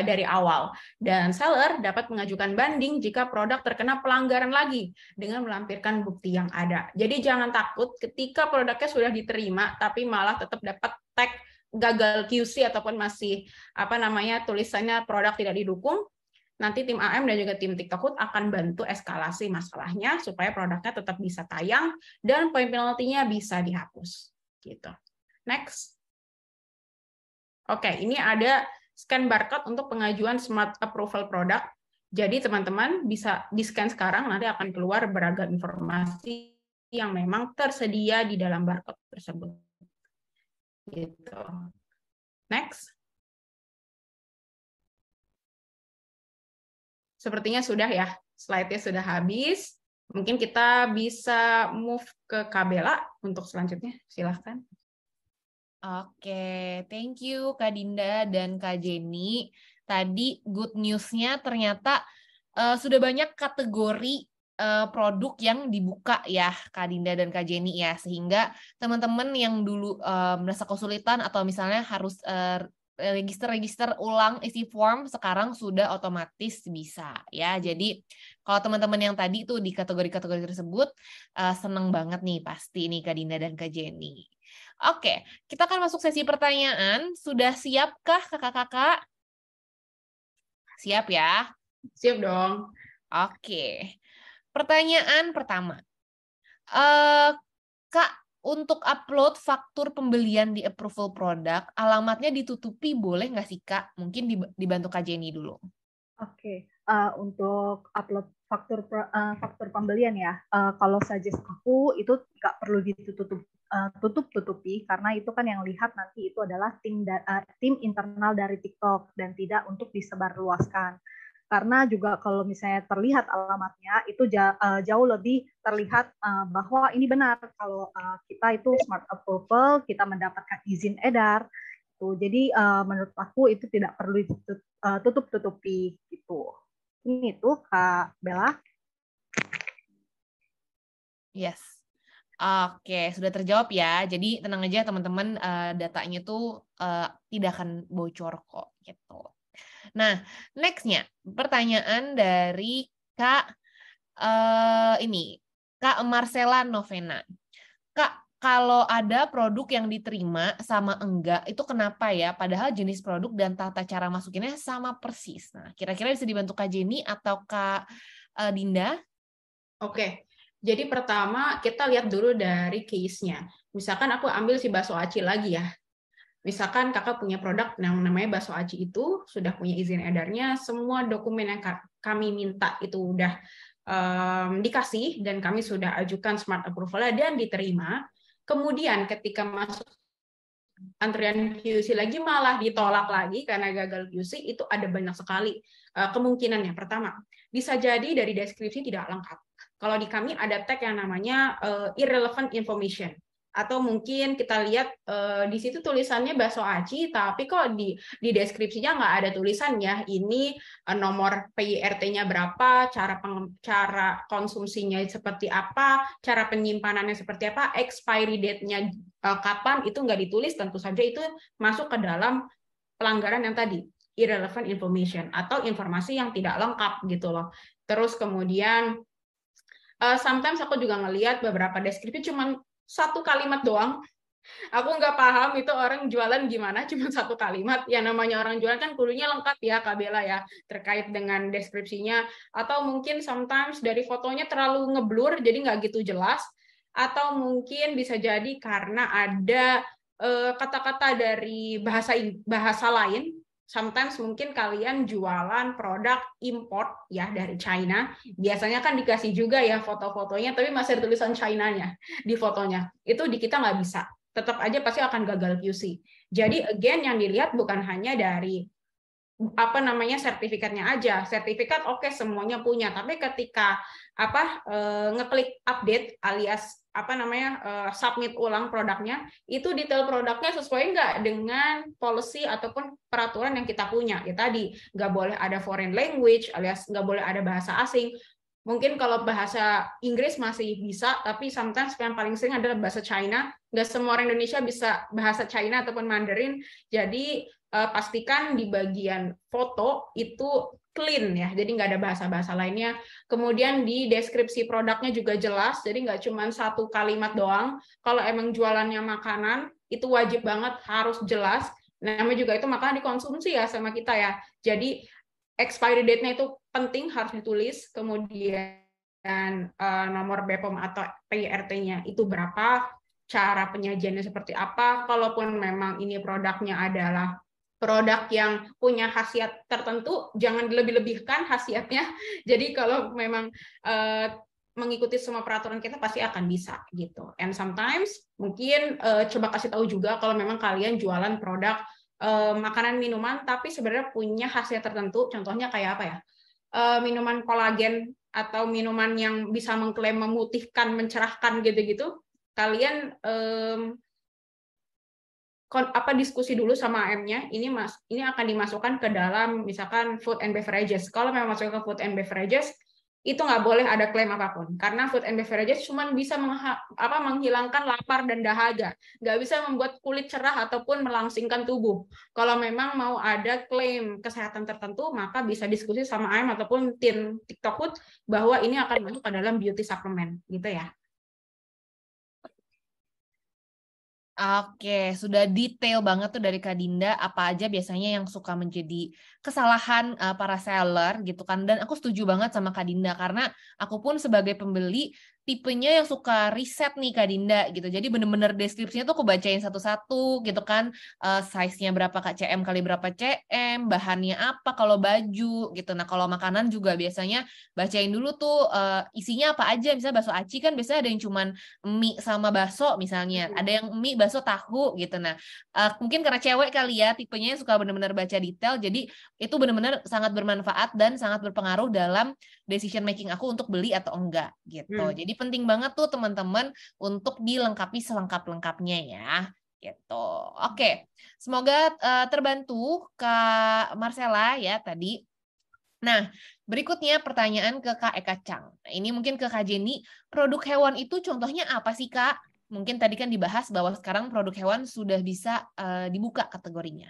S3: dari awal. Dan seller dapat mengajukan banding jika produk terkena pelanggaran lagi dengan melampirkan bukti yang ada. Jadi jangan takut ketika produknya sudah diterima, tapi malah tetap dapat tag gagal QC ataupun masih tulisannya produk tidak didukung, nanti tim AM dan juga tim TikTokHood akan bantu eskalasi masalahnya supaya produknya tetap bisa tayang dan poin penaltinya bisa dihapus. Gitu. Next. Oke, ini ada scan barcode untuk pengajuan Smart Approval Product. Jadi teman-teman bisa di-scan sekarang, nanti akan keluar beragam informasi yang memang tersedia di dalam barcode tersebut. Gitu. Next. Sepertinya sudah ya, slide-nya sudah habis. Mungkin kita bisa move ke Kak Bella untuk selanjutnya, silahkan.
S1: Oke, thank you Kak Dinda dan Kak Jenny. Tadi good news-nya ternyata sudah banyak kategori produk yang dibuka ya Kak Dinda dan Kak Jenny ya, sehingga teman-teman yang dulu merasa kesulitan atau misalnya harus register ulang isi form sekarang sudah otomatis bisa ya. Jadi kalau teman-teman yang tadi tuh di kategori-kategori tersebut seneng banget nih pasti nih Kak Dinda dan Kak Jenny. Oke, kita akan masuk sesi pertanyaan. Sudah siapkah kakak-kakak? Siap ya?
S3: Siap dong.
S1: Oke. Pertanyaan pertama. Kak, untuk upload faktur pembelian di approval product, alamatnya ditutupi boleh nggak sih Kak? Mungkin dibantu Kak Jenny dulu.
S2: Oke, untuk upload faktur pembelian ya, kalau suggest aku itu nggak perlu tutup-tutupi karena itu kan yang lihat nanti itu adalah tim internal dari TikTok dan tidak untuk disebarluaskan. Karena juga kalau misalnya terlihat alamatnya itu jauh lebih terlihat bahwa ini benar kalau kita itu smart approval, kita mendapatkan izin edar. Jadi menurut aku itu tidak perlu tutup-tutupi gitu. Ini tuh Kak Bella.
S1: Yes. Oke, sudah terjawab ya. Jadi tenang aja teman-teman, datanya tuh tidak akan bocor kok gitu. Nah, next-nya pertanyaan dari Kak Kak Marcella Novena. Kak, kalau ada produk yang diterima sama enggak, itu kenapa ya? Padahal jenis produk dan tata cara masukinnya sama persis. Nah, kira-kira bisa dibantu Kak Jenny atau Kak Dinda?
S3: Oke, jadi pertama kita lihat dulu dari case-nya. Misalkan aku ambil si bakso aci lagi ya. Misalkan kakak punya produk yang namanya bakso aci itu, sudah punya izin edarnya, semua dokumen yang kami minta itu udah dikasih, dan kami sudah ajukan smart approval dan diterima. Kemudian ketika masuk antrian QC lagi malah ditolak lagi karena gagal QC, itu ada banyak sekali kemungkinannya. Pertama, bisa jadi dari deskripsi tidak lengkap. Kalau di kami ada tag yang namanya irrelevant information. Atau mungkin kita lihat di situ tulisannya bakso aci, tapi kok di deskripsinya nggak ada tulisannya ini nomor PIRT-nya berapa, cara konsumsinya seperti apa, cara penyimpanannya seperti apa, expiry date-nya kapan, itu nggak ditulis. Tentu saja itu masuk ke dalam pelanggaran yang tadi, irrelevant information, atau informasi yang tidak lengkap gitu loh. Terus kemudian sometimes aku juga ngelihat beberapa deskripsi cuman satu kalimat doang. Aku nggak paham itu orang jualan gimana, cuma satu kalimat. Yang namanya orang jualan kan kudunya lengkap ya, Kak Bella ya, terkait dengan deskripsinya. Atau mungkin sometimes dari fotonya terlalu ngeblur, jadi nggak gitu jelas. Atau mungkin bisa jadi karena ada kata-kata dari bahasa lain. Sometimes mungkin kalian jualan produk import ya dari China, biasanya kan dikasih juga ya foto-fotonya, tapi masih ada tulisan China-nya di fotonya. Itu di kita nggak bisa. Tetap aja pasti akan gagal QC. Jadi again yang dilihat bukan hanya dari sertifikatnya aja. Sertifikat oke, semuanya punya, tapi ketika ngeklik update alias submit ulang produknya, itu detail produknya sesuai nggak dengan policy ataupun peraturan yang kita punya. Ya tadi, nggak boleh ada foreign language alias nggak boleh ada bahasa asing. Mungkin kalau bahasa Inggris masih bisa, tapi sometimes yang paling sering adalah bahasa China. Nggak semua orang Indonesia bisa bahasa China ataupun Mandarin. Jadi pastikan di bagian foto itu clean ya, jadi nggak ada bahasa-bahasa lainnya. Kemudian di deskripsi produknya juga jelas, jadi nggak cuma satu kalimat doang. Kalau emang jualannya makanan, itu wajib banget, harus jelas. Namanya juga itu makanya dikonsumsi ya sama kita ya. Jadi expiry date-nya itu penting, harus ditulis. Kemudian nomor BPOM atau PRT-nya itu berapa, cara penyajiannya seperti apa. Kalaupun memang ini produknya adalah produk yang punya khasiat tertentu, jangan dilebih-lebihkan khasiatnya. Jadi kalau memang mengikuti semua peraturan kita pasti akan bisa gitu. And sometimes mungkin coba kasih tahu juga kalau memang kalian jualan produk makanan minuman tapi sebenarnya punya khasiat tertentu. Contohnya kayak apa ya? Minuman kolagen atau minuman yang bisa mengklaim memutihkan, mencerahkan gitu-gitu. Kalian diskusi dulu sama AM-nya, ini akan dimasukkan ke dalam misalkan food and beverages. Kalau memang masuk ke food and beverages, itu nggak boleh ada klaim apapun. Karena food and beverages cuma bisa menghilangkan lapar dan dahaga. Nggak bisa membuat kulit cerah ataupun melangsingkan tubuh. Kalau memang mau ada klaim kesehatan tertentu, maka bisa diskusi sama AM ataupun tim TikTok Food bahwa ini akan masuk ke dalam beauty supplement, gitu ya.
S1: Oke, sudah detail banget tuh dari Kak Dinda apa aja biasanya yang suka menjadi kesalahan para seller gitu kan. Dan aku setuju banget sama Kak Dinda karena aku pun sebagai pembeli tipenya yang suka riset nih Kak Dinda gitu. Jadi bener-bener deskripsinya tuh aku bacain satu-satu gitu kan. Size-nya berapa KCM kali berapa CM, bahannya apa kalau baju gitu. Nah kalau makanan juga biasanya bacain dulu tuh isinya apa aja. Misalnya bakso aci kan biasanya ada yang cuman mie sama bakso misalnya. Ada yang mie, bakso, tahu gitu. Nah mungkin karena cewek kali ya tipenya yang suka benar-benar baca detail. Jadi itu benar-benar sangat bermanfaat dan sangat berpengaruh dalam decision making aku untuk beli atau enggak gitu. Jadi penting banget tuh teman-teman untuk dilengkapi selengkap-lengkapnya ya gitu. Oke, semoga terbantu Kak Marcella ya tadi. Nah, berikutnya pertanyaan ke Kak Eka Chang. Nah, ini mungkin ke Kak Jenny, produk hewan itu contohnya apa sih Kak? Mungkin tadi kan dibahas bahwa sekarang produk hewan sudah bisa dibuka kategorinya.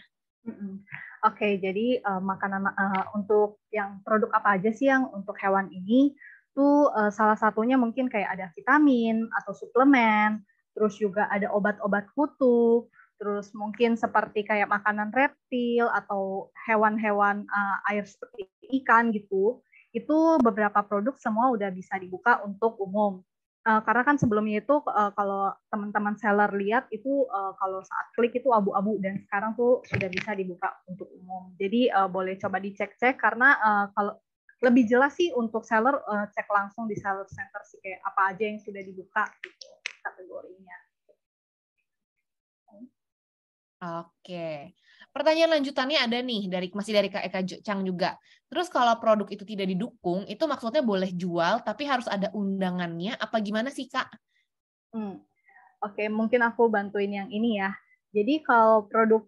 S2: Oke, jadi makanan untuk yang produk apa aja sih yang untuk hewan ini? Tuh salah satunya mungkin kayak ada vitamin atau suplemen, terus juga ada obat-obat kutu, terus mungkin seperti kayak makanan reptil atau hewan-hewan air seperti ikan gitu. Itu beberapa produk semua udah bisa dibuka untuk umum. Karena kan sebelumnya itu kalau teman-teman seller lihat itu kalau saat klik itu abu-abu dan sekarang tuh sudah bisa dibuka untuk umum. Jadi boleh coba dicek-cek karena kalau lebih jelas sih untuk seller cek langsung di seller center sih kayak apa aja yang sudah dibuka gitu kategorinya.
S1: Oke. Pertanyaan lanjutannya ada nih masih dari Kak Eka Chang juga. Terus kalau produk itu tidak didukung, itu maksudnya boleh jual tapi harus ada undangannya apa gimana sih Kak?
S2: Oke, mungkin aku bantuin yang ini ya. Jadi kalau produk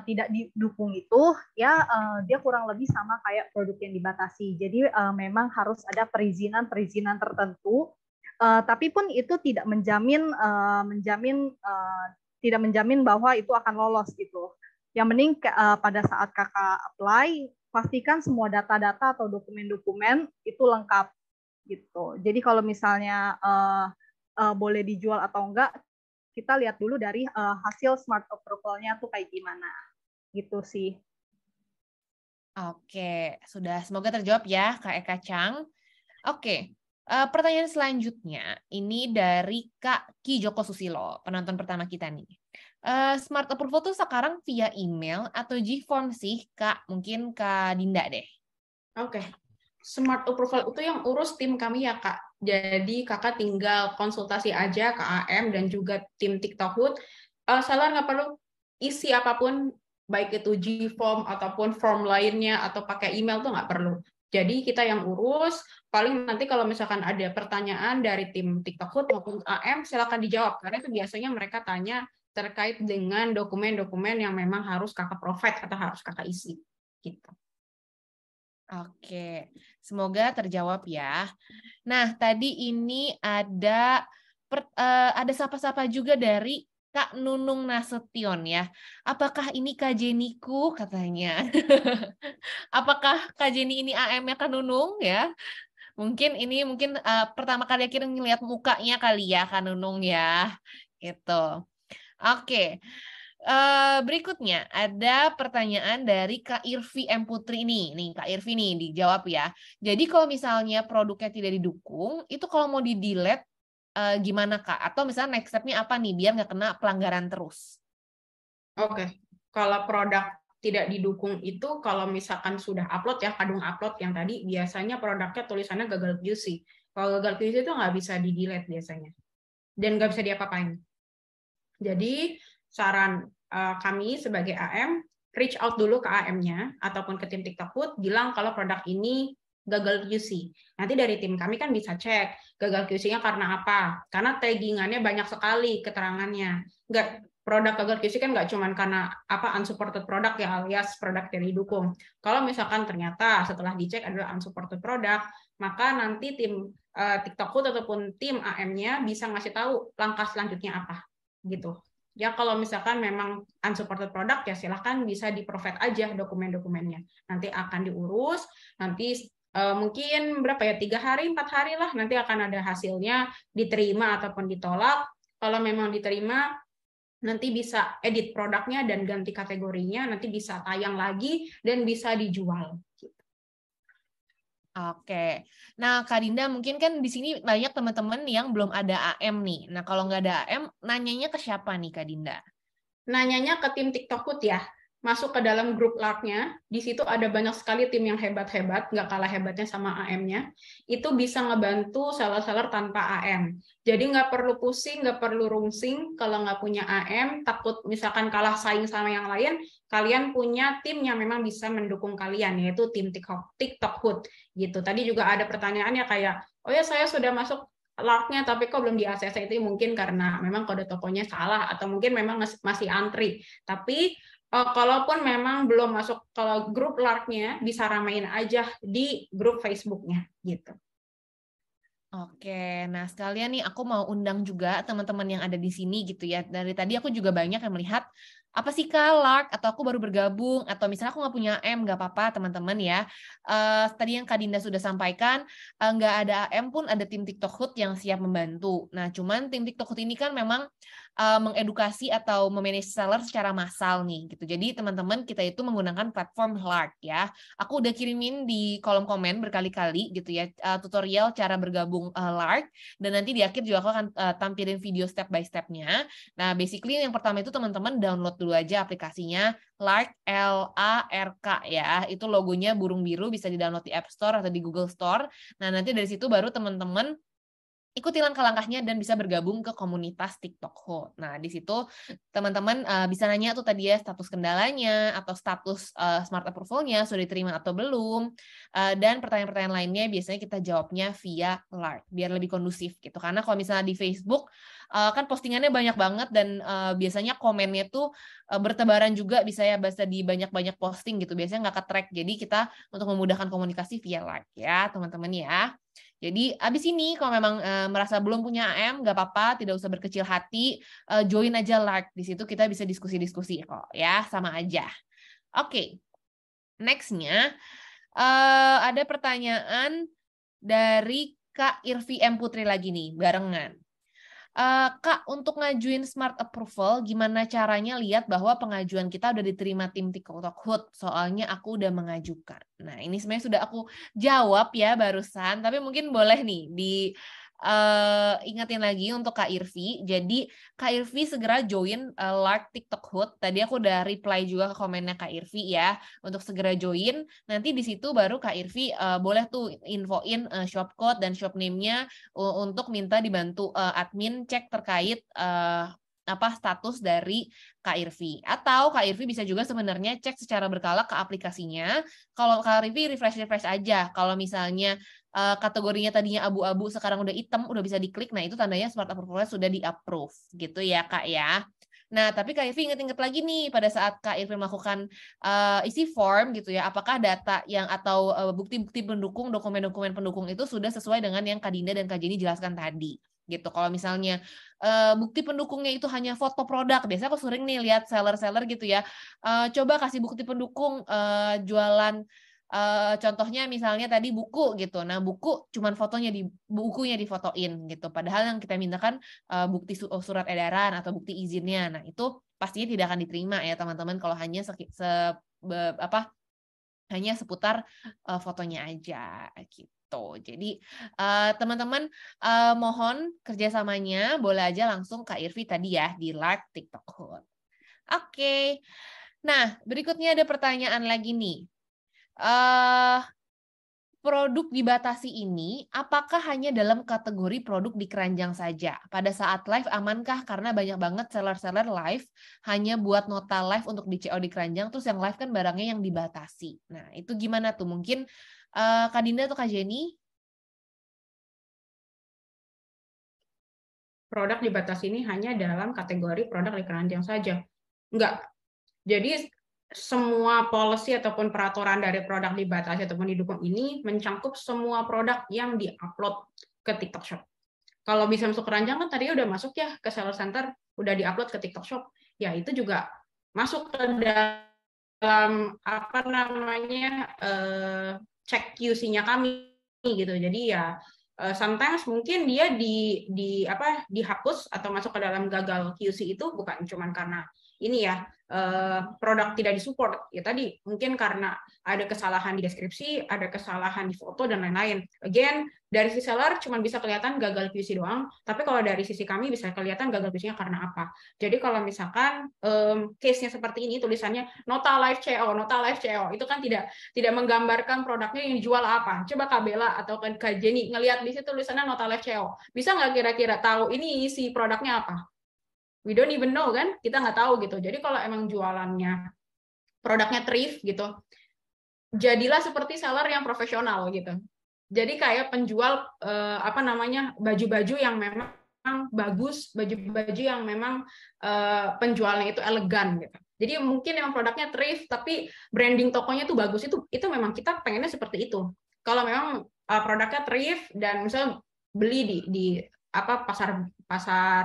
S2: tidak didukung itu ya dia kurang lebih sama kayak produk yang dibatasi. Jadi memang harus ada perizinan tertentu. Tapi pun itu tidak menjamin tidak menjamin bahwa itu akan lolos gitu. Yang penting pada saat kakak apply, pastikan semua data-data atau dokumen-dokumen itu lengkap gitu. Jadi kalau misalnya boleh dijual atau enggak, kita lihat dulu dari hasil smart approval-nya tuh kayak gimana gitu sih.
S1: Oke, sudah semoga terjawab ya Kak Eka Chang. Oke. Pertanyaan selanjutnya ini dari Kak Ki Joko Susilo, penonton pertama kita nih. Smart approval tuh sekarang via email atau G-form sih, Kak? Mungkin Kak Dinda deh.
S3: Oke. Smart approval itu yang urus tim kami ya, Kak. Jadi Kakak tinggal konsultasi aja ke AM dan juga tim TikTok Hood. Seller nggak perlu isi apapun, baik itu G-form ataupun form lainnya atau pakai email tuh nggak perlu. Jadi kita yang urus, paling nanti kalau misalkan ada pertanyaan dari tim TikTok Hood maupun AM, silakan dijawab. Karena itu biasanya mereka tanya terkait dengan dokumen-dokumen yang memang harus kakak provide atau harus kakak isi. Gitu.
S1: Oke, semoga terjawab ya. Nah, tadi ini ada sapa-sapa juga dari Kak Nunung Nasution ya. Apakah ini Kak Jeniku katanya? Apakah Kak Jeni ini AM-nya Kak Nunung ya? Mungkin pertama kali akhirnya ngeliat mukanya kali ya Kak Nunung ya. Gitu. Oke. Berikutnya ada pertanyaan dari Kak Irvi M. Putri nih. Nih Kak Irvi nih dijawab ya. Jadi kalau misalnya produknya tidak didukung, itu kalau mau di-delete gimana Kak? Atau misalnya next step-nya apa nih biar nggak kena pelanggaran terus?
S3: Oke, kalau produk tidak didukung itu kalau misalkan sudah upload ya, kadung upload yang tadi, biasanya produknya tulisannya gagal QC. Kalau gagal QC itu nggak bisa di-delete biasanya. Dan nggak bisa diapa-apain. Jadi saran kami sebagai AM, reach out dulu ke AM-nya ataupun ke tim TikTok Hood, bilang kalau produk ini gagal QC. Nanti dari tim kami kan bisa cek gagal QC-nya karena apa. Karena taggingannya banyak sekali keterangannya. Produk gagal QC kan nggak cuma karena apa unsupported product ya, alias produk yang didukung. Kalau misalkan ternyata setelah dicek adalah unsupported product, maka nanti tim TikTok Hood ataupun tim AM-nya bisa ngasih tahu langkah selanjutnya apa gitu. Ya kalau misalkan memang unsupported product ya silahkan bisa di-provide aja dokumen-dokumennya. Nanti akan diurus, nanti mungkin berapa ya 3 hari, 4 hari lah nanti akan ada hasilnya diterima ataupun ditolak. Kalau memang diterima nanti bisa edit produknya dan ganti kategorinya, nanti bisa tayang lagi dan bisa dijual.
S1: Oke, nah Kak Dinda mungkin kan di sini banyak teman-teman yang belum ada AM nih. Nah kalau nggak ada AM, nanyanya ke siapa nih Kak Dinda?
S3: Nanyanya ke tim TikTok Hood ya, masuk ke dalam grup Lark-nya, di situ ada banyak sekali tim yang hebat-hebat, nggak kalah hebatnya sama AM-nya, itu bisa ngebantu seller-seller tanpa AM. Jadi nggak perlu pusing, nggak perlu rungsing, kalau nggak punya AM, takut misalkan kalah saing sama yang lain, kalian punya tim yang memang bisa mendukung kalian, yaitu tim TikTok Hood. Gitu. Tadi juga ada pertanyaannya kayak, oh ya saya sudah masuk Lark-nya tapi kok belum di ACC, itu mungkin karena memang kode tokonya salah atau mungkin memang masih antri. Tapi kalaupun memang belum masuk ke grup Lark-nya, bisa ramein aja di grup Facebook-nya gitu.
S1: Oke, nah sekalian nih aku mau undang juga teman-teman yang ada di sini gitu ya. Dari tadi aku juga banyak yang melihat apa sih Kak Lark, atau aku baru bergabung, atau misalnya aku nggak punya AM, nggak apa-apa teman-teman ya. Tadi yang Kak Dinda sudah sampaikan, nggak ada AM pun ada tim TikTok Hood yang siap membantu. Nah cuman tim TikTok Hood ini kan memang mengedukasi atau memanage seller secara massal nih gitu. Jadi teman-teman kita itu menggunakan platform Lark ya. Aku udah kirimin di kolom komen berkali-kali gitu ya tutorial cara bergabung Lark, dan nanti di akhir juga aku akan tampilin video step by step-nya. Nah, basically yang pertama itu teman-teman download dulu aja aplikasinya Lark, LARK ya. Itu logonya burung biru, bisa di-download di App Store atau di Google Store. Nah, nanti dari situ baru teman-teman ikuti langkah-langkahnya dan bisa bergabung ke komunitas TikTok Hood. Nah, di situ teman-teman bisa nanya tuh tadi ya status kendalanya atau status smart approval-nya sudah diterima atau belum. Dan pertanyaan-pertanyaan lainnya biasanya kita jawabnya via Lark biar lebih kondusif gitu. Karena kalau misalnya di Facebook kan postingannya banyak banget dan biasanya komennya tuh bertebaran juga, bisa di banyak-banyak posting gitu. Biasanya nggak ke-track. Jadi kita untuk memudahkan komunikasi via Lark ya, teman-teman ya. Jadi abis ini kalau memang merasa belum punya AM, nggak apa-apa, tidak usah berkecil hati, join aja Lark. Di situ kita bisa diskusi-diskusi kok ya, sama aja. Oke, next-nya ada pertanyaan dari Kak Irvi M. Putri lagi nih, barengan. Kak, untuk ngajuin smart approval, gimana caranya lihat bahwa pengajuan kita udah diterima tim TikTok Hood? Soalnya aku udah mengajukan. Nah, ini sebenarnya sudah aku jawab ya barusan, tapi mungkin boleh nih ingatin lagi untuk Kak Irvi. Jadi Kak Irvi segera join Lark TikTok Hood. Tadi aku udah reply juga ke komennya Kak Irvi ya, untuk segera join. Nanti di situ baru Kak Irvi boleh tuh infoin shop code dan shop name-nya untuk minta dibantu admin cek terkait apa status dari Kak Irvi. Atau Kak Irvi bisa juga sebenarnya cek secara berkala ke aplikasinya. Kalau Kak Irvi refresh aja. Kalau misalnya kategorinya tadinya abu-abu sekarang udah hitam, udah bisa diklik, nah itu tandanya smart approval sudah di-approve gitu ya Kak ya. Nah, tapi Kak Irvi inget-inget lagi nih pada saat Kak Irvi melakukan isi form gitu ya, apakah data yang atau bukti-bukti pendukung, dokumen-dokumen pendukung itu sudah sesuai dengan yang Kak Dinda dan Kak Jenny jelaskan tadi gitu. Kalau misalnya bukti pendukungnya itu hanya foto produk, biasanya aku sering nih lihat seller-seller gitu ya, coba kasih bukti pendukung jualan contohnya misalnya tadi buku gitu. Nah, buku cuman bukunya difotoin gitu. Padahal yang kita mintakan bukti surat edaran atau bukti izinnya. Nah, itu pastinya tidak akan diterima ya, teman-teman, kalau hanya hanya seputar fotonya aja gitu. Jadi teman-teman mohon kerjasamanya boleh aja langsung Kak Irvi tadi ya di live TikTok Hood. Oke. Nah, berikutnya ada pertanyaan lagi nih. Produk dibatasi ini apakah hanya dalam kategori produk di keranjang saja? Pada saat live amankah? Karena banyak banget seller-seller live hanya buat nota live untuk di CO di keranjang, terus yang live kan barangnya yang dibatasi. Nah, itu gimana tuh? Mungkin Kak Dinda atau Kak Jenny?
S3: Produk dibatasi ini hanya dalam kategori produk di keranjang saja. Enggak. Jadi semua policy ataupun peraturan dari produk dibatasi ataupun didukung ini mencangkup semua produk yang diupload ke TikTok Shop. Kalau bisa masuk keranjang kan tadi udah masuk ya ke seller center, udah diupload ke TikTok Shop. Ya itu juga masuk ke dalam apa namanya cek QC-nya kami gitu. Jadi ya sometimes mungkin dia dihapus atau masuk ke dalam gagal QC itu bukan cuma karena ini ya produk tidak disupport ya tadi mungkin karena ada kesalahan di deskripsi, ada kesalahan di foto dan lain-lain. Again dari si seller cuma bisa kelihatan gagal QC doang, tapi kalau dari sisi kami bisa kelihatan gagal QC-nya karena apa. Jadi kalau misalkan case-nya seperti ini tulisannya nota live CO itu kan tidak menggambarkan produknya yang dijual apa. Coba Kak Bella atau Kak Jenny ngelihat di situ tulisannya nota live CO, bisa nggak kira-kira tahu ini isi produknya apa? We don't even know kan, kita nggak tahu gitu. Jadi kalau emang jualannya produknya thrift gitu, jadilah seperti seller yang profesional gitu. Jadi kayak penjual baju-baju yang memang bagus, baju-baju yang memang penjualnya itu elegan gitu. Jadi mungkin memang produknya thrift tapi branding tokonya tuh bagus, itu memang kita pengennya seperti itu. Kalau memang produknya thrift dan misalnya beli di pasar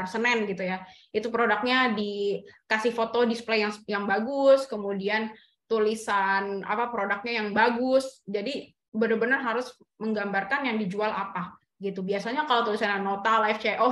S3: Senen gitu ya, itu produknya dikasih foto display yang bagus, kemudian tulisan produknya yang bagus, jadi benar-benar harus menggambarkan yang dijual apa gitu. Biasanya kalau tulisannya nota live CO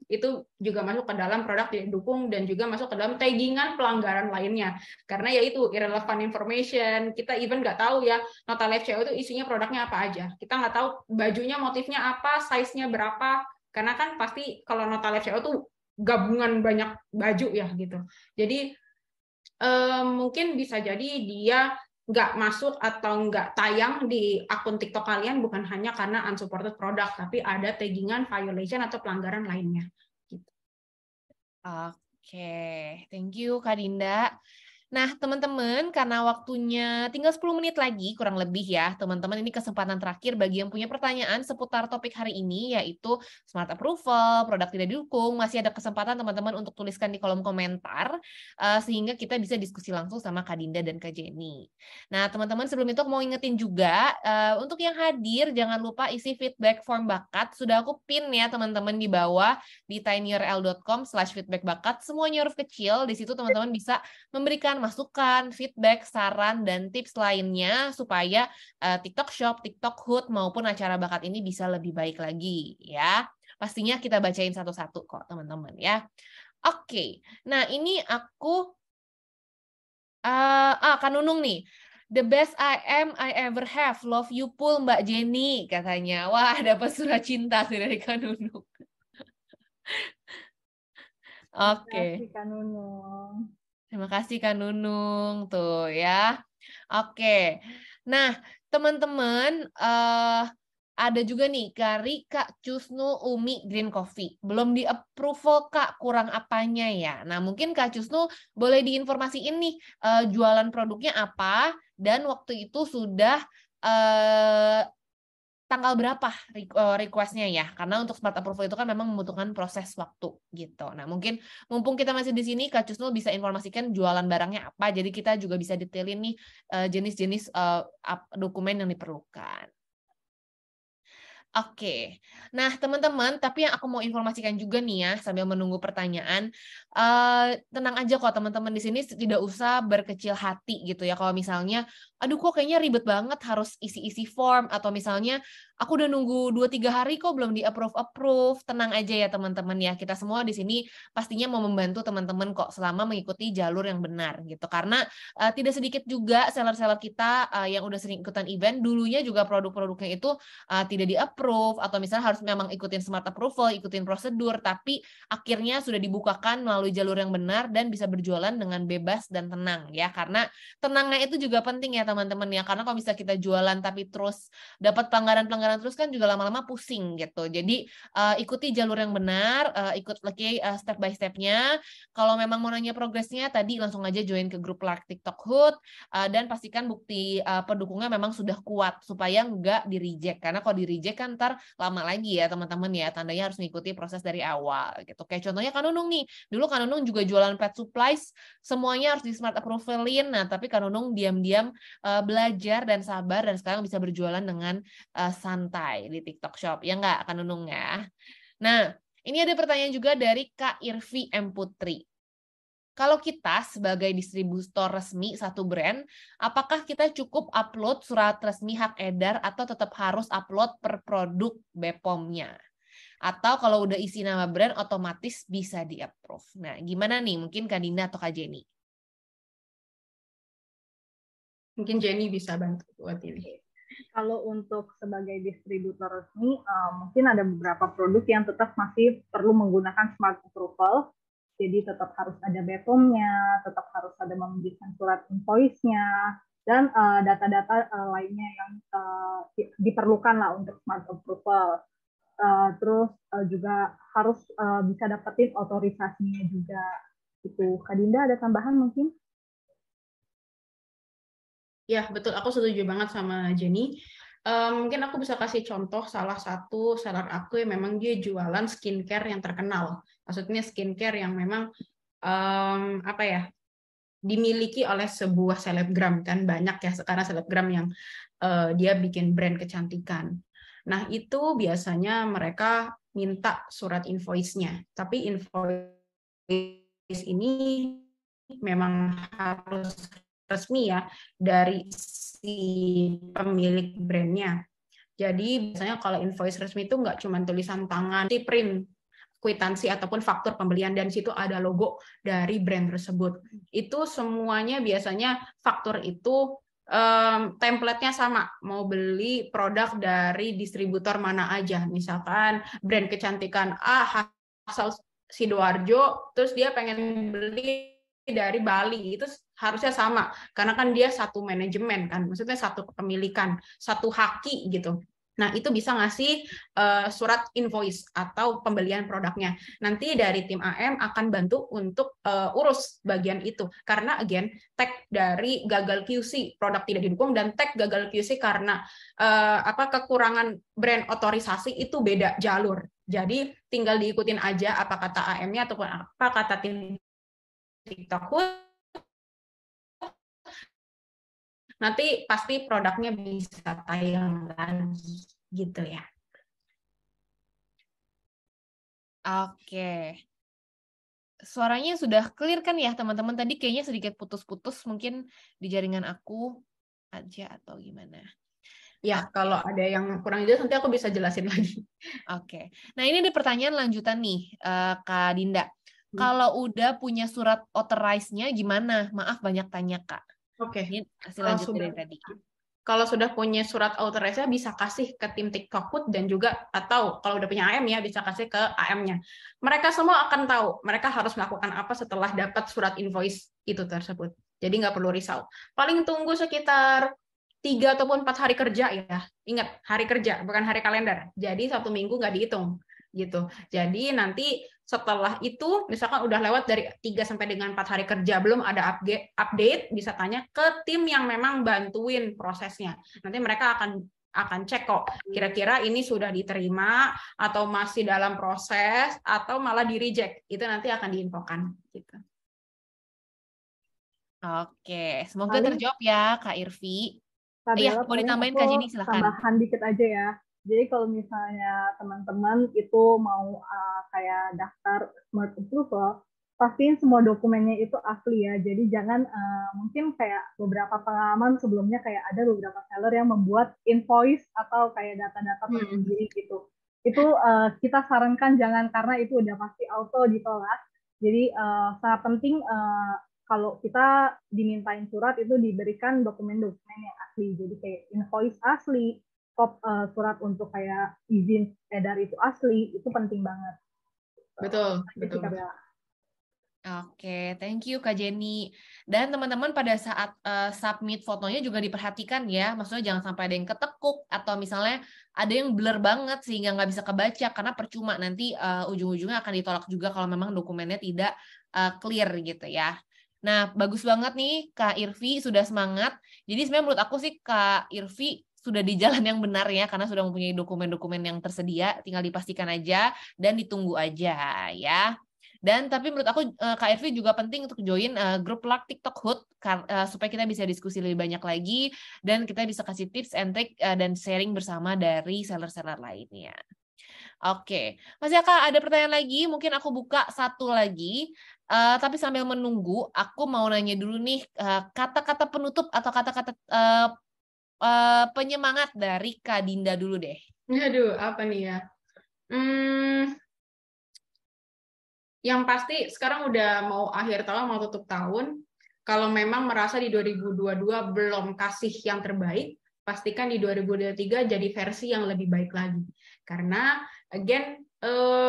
S3: itu juga masuk ke dalam produk didukung dan juga masuk ke dalam taggingan pelanggaran lainnya, karena ya itu irrelevant information. Kita even nggak tahu ya nota live CO itu isinya produknya apa aja, kita nggak tahu bajunya motifnya apa, size-nya berapa, karena kan pasti kalau nota live CO tuh gabungan banyak baju ya gitu. Jadi mungkin bisa jadi dia nggak masuk atau nggak tayang di akun TikTok kalian bukan hanya karena unsupported product, tapi ada taggingan, violation, atau pelanggaran lainnya. Gitu.
S1: Oke, thank you Kak Dinda. Nah, teman-teman, karena waktunya tinggal 10 menit lagi, kurang lebih ya, teman-teman, ini kesempatan terakhir bagi yang punya pertanyaan seputar topik hari ini, yaitu smart approval, produk tidak didukung. Masih ada kesempatan teman-teman untuk tuliskan di kolom komentar, sehingga kita bisa diskusi langsung sama Kak Dinda dan Kak Jenny. Nah, teman-teman, sebelum itu mau ingetin juga, untuk yang hadir, jangan lupa isi feedback form bakat. Sudah aku pin ya, teman-teman, di bawah, di tinyurl.com/feedbackbakat. Semuanya huruf kecil, di situ teman-teman bisa memberikan masukan, feedback, saran, dan tips lainnya supaya TikTok Shop, TikTok Hood, maupun acara bakat ini bisa lebih baik lagi ya. Pastinya kita bacain satu-satu kok teman-teman ya. Oke, nah ini aku Kak Nunung nih. The best I ever have, love you Pul Mbak Jenny katanya. Wah, dapat surat cinta sih dari Kak Nunung. Oke.
S2: Terima kasih Kak Nunung.
S1: Terima kasih Kak Nunung tuh ya. Oke. Nah, teman-teman ada juga nih dari Kak Cusnu Umi Green Coffee. Belum di-approval Kak, kurang apanya ya? Nah, mungkin Kak Cusnu boleh diinformasiin nih jualan produknya apa dan waktu itu sudah tanggal berapa request-nya ya, karena untuk smart approval itu kan memang membutuhkan proses waktu gitu. Nah, mungkin mumpung kita masih di sini, Kak Cusnul bisa informasikan jualan barangnya apa, jadi kita juga bisa detailin nih jenis-jenis dokumen yang diperlukan. Oke, nah teman-teman, tapi yang aku mau informasikan juga nih ya, sambil menunggu pertanyaan, tenang aja kok teman-teman di sini tidak usah berkecil hati gitu ya. Kalau misalnya, aduh kok kayaknya ribet banget harus isi-isi form, atau misalnya aku udah nunggu 2-3 hari kok belum di-approve. Tenang aja ya teman-teman ya, kita semua di sini pastinya mau membantu teman-teman kok selama mengikuti jalur yang benar gitu. Karena tidak sedikit juga seller-seller kita yang udah sering ikutan event, dulunya juga produk-produknya itu tidak di-approve, atau misalnya harus memang ikutin smart approval, ikutin prosedur, tapi akhirnya sudah dibukakan melalui jalur yang benar dan bisa berjualan dengan bebas dan tenang ya. Karena tenangnya itu juga penting ya teman-teman ya, karena kalau bisa kita jualan tapi terus dapat pelanggaran-pelanggaran terus kan juga lama-lama pusing gitu. Jadi ikuti jalur yang benar, ikut lagi step by step-nya. Kalau memang mau nanya progresnya, tadi langsung aja join ke grup Lark TikTok Hood, dan pastikan bukti pendukungnya memang sudah kuat supaya nggak di-reject. Karena kalau di-reject kan ntar lama lagi ya teman-teman ya, tandanya harus mengikuti proses dari awal gitu. Kayak contohnya Kanunung nih, dulu Kanunung juga jualan pet supplies, semuanya harus di smart approvalin. Nah tapi Kanunung diam-diam belajar dan sabar, dan sekarang bisa berjualan dengan santai di TikTok Shop. Ya nggak Kanunung ya? Nah, ini ada pertanyaan juga dari Kak Irvi M. Putri. Kalau kita sebagai distributor resmi satu brand, apakah kita cukup upload surat resmi hak edar atau tetap harus upload per produk BPOM-nya? Atau kalau udah isi nama brand otomatis bisa di-approve. Nah, gimana nih? Mungkin Kak Dinda atau Kak Jenny?
S3: Mungkin Jenny bisa bantu buat ini.
S2: Kalau untuk sebagai distributor resmi, mungkin ada beberapa produk yang tetap masih perlu menggunakan smart approval. Jadi tetap harus ada BPOM-nya, tetap harus ada memberikan surat invoice-nya, dan data-data lainnya yang diperlukan lah untuk smart approval. Terus juga harus bisa dapetin otorisasinya juga. Itu, Kak Dinda ada tambahan mungkin?
S3: Ya, betul. Aku setuju banget sama Jenny. Mungkin aku bisa kasih contoh salah satu seller aku yang memang dia jualan skincare yang terkenal. Maksudnya skincare yang memang apa ya, dimiliki oleh sebuah selebgram, kan banyak ya sekarang selebgram yang dia bikin brand kecantikan. Nah, itu biasanya mereka minta surat invoice-nya. Tapi invoice ini memang harus resmi ya dari si pemilik brandnya. Jadi biasanya kalau invoice resmi itu nggak cuma tulisan tangan, di print kwitansi ataupun faktur pembelian, dan situ ada logo dari brand tersebut. Itu semuanya biasanya faktur itu template-nya sama, mau beli produk dari distributor mana aja, misalkan brand kecantikan A asal Sidoarjo, terus dia pengen beli dari Bali, itu harusnya sama, karena kan dia satu manajemen kan, maksudnya satu kepemilikan, satu haki gitu. Nah, itu bisa ngasih surat invoice atau pembelian produknya. Nanti dari tim AM akan bantu untuk urus bagian itu. Karena again, tag dari gagal QC, produk tidak didukung, dan tag gagal QC karena kekurangan brand otorisasi itu beda jalur. Jadi tinggal diikutin aja apa kata AM-nya ataupun apa kata tim TikTok Hood. Nanti pasti produknya bisa tayang lagi gitu ya.
S1: Oke. Suaranya sudah clear kan ya teman-teman? Tadi kayaknya sedikit putus-putus, mungkin di jaringan aku aja atau gimana.
S3: Ya, kalau ada yang kurang jelas nanti aku bisa jelasin lagi.
S1: Oke. Nah, ini ada pertanyaan lanjutan nih, Kak Dinda. Kalau udah punya surat authorize-nya gimana? Maaf banyak tanya, Kak.
S3: Oke.
S1: Ini hasil lanjut dari tadi.
S3: Kalau sudah punya surat authorize-nya bisa kasih ke tim TikTok Hood, dan juga atau kalau udah punya AM ya bisa kasih ke AM-nya. Mereka semua akan tahu mereka harus melakukan apa setelah dapat surat invoice itu tersebut. Jadi nggak perlu risau. Paling tunggu sekitar 3 ataupun 4 hari kerja ya. Ingat, hari kerja bukan hari kalender. Jadi 1 minggu nggak dihitung gitu. Jadi nanti setelah itu misalkan udah lewat dari 3 sampai dengan 4 hari kerja belum ada update, bisa tanya ke tim yang memang bantuin prosesnya. Nanti mereka akan cek kok kira-kira ini sudah diterima atau masih dalam proses atau malah di reject. Itu nanti akan diinfokan gitu.
S1: Oke, semoga terjawab ya Kak Irvi. Iya, mau ditambahin Kak Jenny, silakan.
S2: Tambahan dikit aja ya. Jadi kalau misalnya teman-teman itu mau kayak daftar Smart Approval, pastiin semua dokumennya itu asli ya. Jadi jangan mungkin kayak beberapa pengalaman sebelumnya kayak ada beberapa seller yang membuat invoice atau kayak data-data tersendiri gitu. Itu kita sarankan jangan, karena itu udah pasti auto ditolak. Jadi sangat penting kalau kita dimintain surat itu diberikan dokumen-dokumen yang asli. Jadi kayak invoice asli, surat untuk kayak izin edar itu asli, itu penting banget.
S3: Betul.
S1: Oke, thank you Kak Jenny. Dan teman-teman pada saat submit fotonya juga diperhatikan ya, maksudnya jangan sampai ada yang ketekuk atau misalnya ada yang blur banget sehingga nggak bisa kebaca, karena percuma nanti ujung-ujungnya akan ditolak juga kalau memang dokumennya tidak clear gitu ya. Nah, bagus banget nih Kak Irvi sudah semangat. Jadi sebenarnya menurut aku sih Kak Irvi sudah di jalan yang benar ya, karena sudah mempunyai dokumen-dokumen yang tersedia, tinggal dipastikan aja dan ditunggu aja ya. Dan tapi menurut aku Kak Irvi juga penting untuk join grup Luck TikTok Hood supaya kita bisa diskusi lebih banyak lagi dan kita bisa kasih tips and trick dan sharing bersama dari seller-seller lainnya. Oke, Mas Yaka ada pertanyaan lagi, mungkin aku buka satu lagi. Tapi sambil menunggu, aku mau nanya dulu nih kata-kata penutup atau kata-kata penyemangat dari Kak Dinda dulu deh.
S3: Aduh, apa nih ya? Yang pasti sekarang udah mau akhir tahun, mau tutup tahun. Kalau memang merasa di 2022 belum kasih yang terbaik, pastikan di 2023 jadi versi yang lebih baik lagi. Karena again,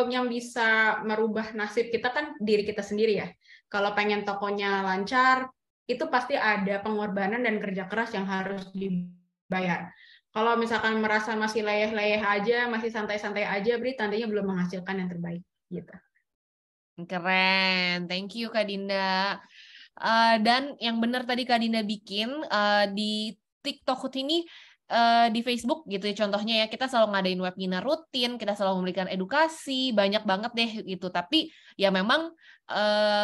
S3: yang bisa merubah nasib kita kan diri kita sendiri ya. Kalau pengen tokonya lancar, itu pasti ada pengorbanan dan kerja keras yang harus dibayar. Kalau misalkan merasa masih leyeh-leyeh aja, masih santai-santai aja, berarti tandanya belum menghasilkan yang terbaik gitu.
S1: Keren, thank you Kak Dinda. Dan yang benar tadi Kak Dinda bikin di TikTok ini di Facebook gitu ya, contohnya ya, kita selalu ngadain webinar rutin, kita selalu memberikan edukasi banyak banget deh gitu. Tapi ya memang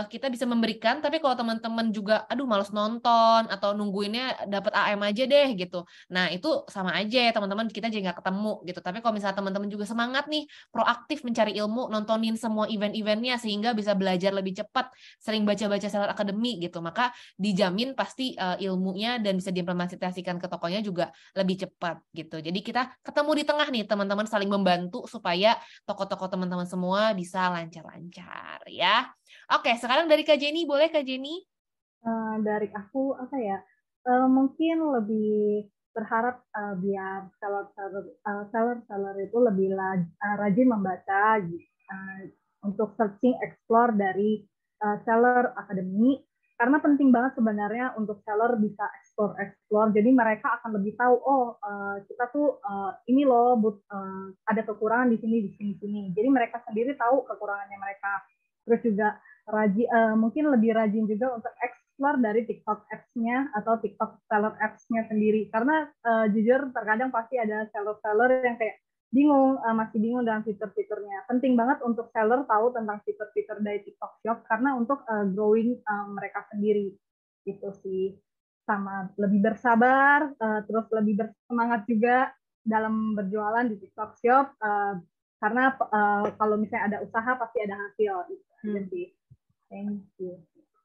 S1: kita bisa memberikan, tapi kalau teman-teman juga aduh males nonton atau nungguinnya dapat AM aja deh gitu, nah itu sama aja ya teman-teman, kita jadi nggak ketemu gitu. Tapi kalau misalnya teman-teman juga semangat nih, proaktif mencari ilmu, nontonin semua event-eventnya sehingga bisa belajar lebih cepat, sering baca-baca Seller Academy gitu, maka dijamin pasti ilmunya dan bisa diimplementasikan ke tokonya juga lebih cepat gitu. Jadi kita ketemu di tengah nih teman-teman, saling membantu supaya toko-toko teman-teman semua bisa lancar-lancar ya. Oke, sekarang dari Kak Jenny, boleh Kak Jenny?
S2: Dari aku apa ya? Mungkin lebih berharap biar seller itu lebih rajin membaca untuk searching explore dari Seller Academy, karena penting banget sebenarnya untuk seller bisa explore. Jadi mereka akan lebih tahu, kita tuh ini loh ada kekurangan di sini. Jadi mereka sendiri tahu kekurangannya mereka. Terus juga mungkin lebih rajin juga untuk explore dari TikTok apps-nya atau TikTok seller apps-nya sendiri. Karena jujur terkadang pasti ada seller-seller yang kayak masih bingung dengan fitur-fiturnya. Penting banget untuk seller tahu tentang fitur-fitur dari TikTok Shop karena untuk growing mereka sendiri. Gitu sih. Sama lebih bersabar, terus lebih bersemangat juga dalam berjualan di TikTok Shop. Karena kalau misalnya ada usaha pasti ada hasil. Gitu. Thank you.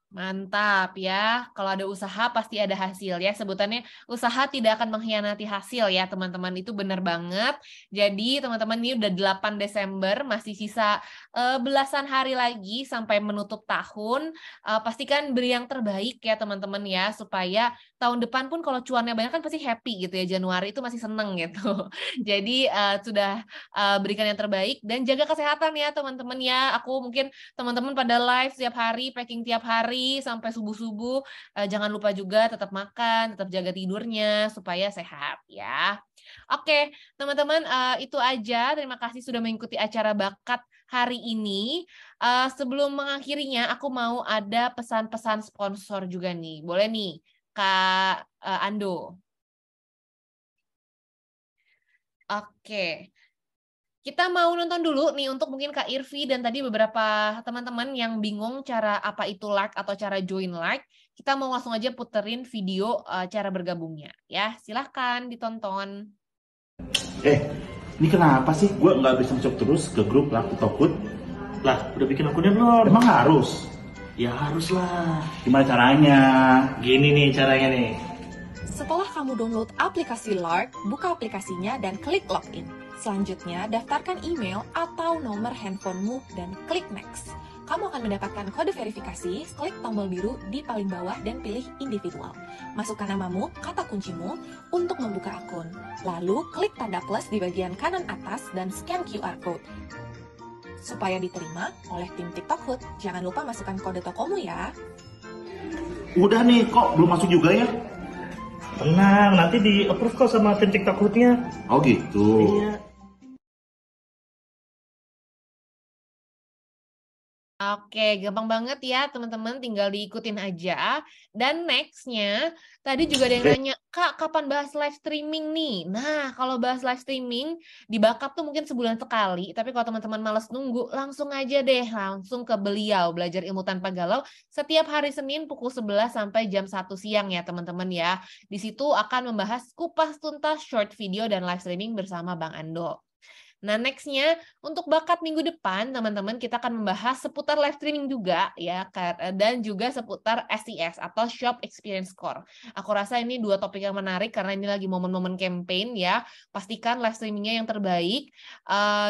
S1: Mantap ya, kalau ada usaha pasti ada hasil ya, sebutannya usaha tidak akan mengkhianati hasil ya teman-teman, itu benar banget. Jadi teman-teman ini udah 8 Desember, masih sisa belasan hari lagi sampai menutup tahun. Pastikan beri yang terbaik ya teman-teman ya, supaya tahun depan pun kalau cuannya banyak kan pasti happy gitu ya, Januari itu masih seneng gitu. Jadi sudah berikan yang terbaik dan jaga kesehatan ya teman-teman ya. Aku mungkin teman-teman pada live tiap hari, packing tiap hari sampai subuh-subuh, jangan lupa juga tetap makan, tetap jaga tidurnya supaya sehat ya. Oke, teman-teman, itu aja. Terima kasih sudah mengikuti acara Bakat hari ini. Sebelum mengakhirinya, aku mau ada pesan-pesan sponsor juga nih. Boleh nih, Kak Ando. Oke. Kita mau nonton dulu nih untuk mungkin Kak Irvi dan tadi beberapa teman-teman yang bingung cara apa itu like atau cara join like. Kita mau langsung aja puterin video cara bergabungnya. Ya, silahkan ditonton.
S4: Ini kenapa sih gue nggak bisa masuk terus ke grup Laku Tokut?
S5: Lah, udah bikin akunnya belum?
S4: Emang harus?
S5: Ya harus lah.
S4: Gimana caranya?
S5: Gini nih caranya nih.
S6: Setelah kamu download aplikasi Lark, buka aplikasinya dan klik login. Selanjutnya, daftarkan email atau nomor handphonemu dan klik next. Kamu akan mendapatkan kode verifikasi, klik tombol biru di paling bawah dan pilih individual. Masukkan namamu, kata kuncimu untuk membuka akun. Lalu, klik tanda plus di bagian kanan atas dan scan QR code. Supaya diterima oleh tim TikTok Hood, jangan lupa masukkan kode tokomu ya.
S4: Udah nih, kok belum masuk juga ya?
S5: Tenang, nanti di-approve kok sama tim TikTok Hood-nya.
S4: Oh gitu.
S5: Iya.
S1: Oke, gampang banget ya teman-teman, tinggal diikutin aja. Dan next-nya, tadi juga ada yang nanya, Kak, kapan bahas live streaming nih? Nah, kalau bahas live streaming, di backup tuh mungkin sebulan sekali, tapi kalau teman-teman males nunggu, langsung aja deh, langsung ke Beliau, Belajar Ilmu Tanpa Galau, setiap hari Senin pukul 11 sampai jam 1 siang ya teman-teman ya. Di situ akan membahas kupas tuntas short video dan live streaming bersama Bang Ando. Nah, next-nya untuk bakat minggu depan, teman-teman, kita akan membahas seputar live streaming juga, ya, dan juga seputar SES atau Shop Experience Score. Aku rasa ini dua topik yang menarik karena ini lagi momen-momen campaign, ya. Pastikan live streamingnya yang terbaik,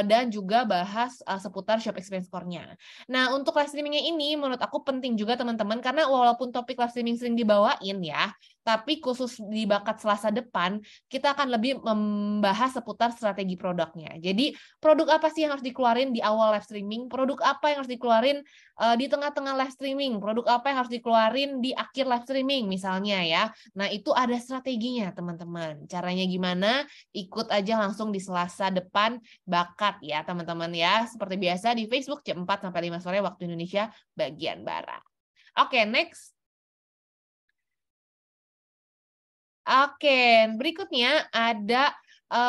S1: dan juga bahas seputar Shop Experience Score-nya. Nah, untuk live streamingnya ini, menurut aku penting juga, teman-teman, karena walaupun topik live streaming sering dibawain, ya, tapi khusus di bakat Selasa depan, kita akan lebih membahas seputar strategi produknya. Jadi, produk apa sih yang harus dikeluarin di awal live streaming? Produk apa yang harus dikeluarin di tengah-tengah live streaming? Produk apa yang harus dikeluarin di akhir live streaming, misalnya ya. Nah, itu ada strateginya, teman-teman. Caranya gimana? Ikut aja langsung di Selasa depan bakat ya, teman-teman ya. Seperti biasa di Facebook jam 4 sampai 5 sore waktu Indonesia bagian Barat. Oke, next. Oke, berikutnya ada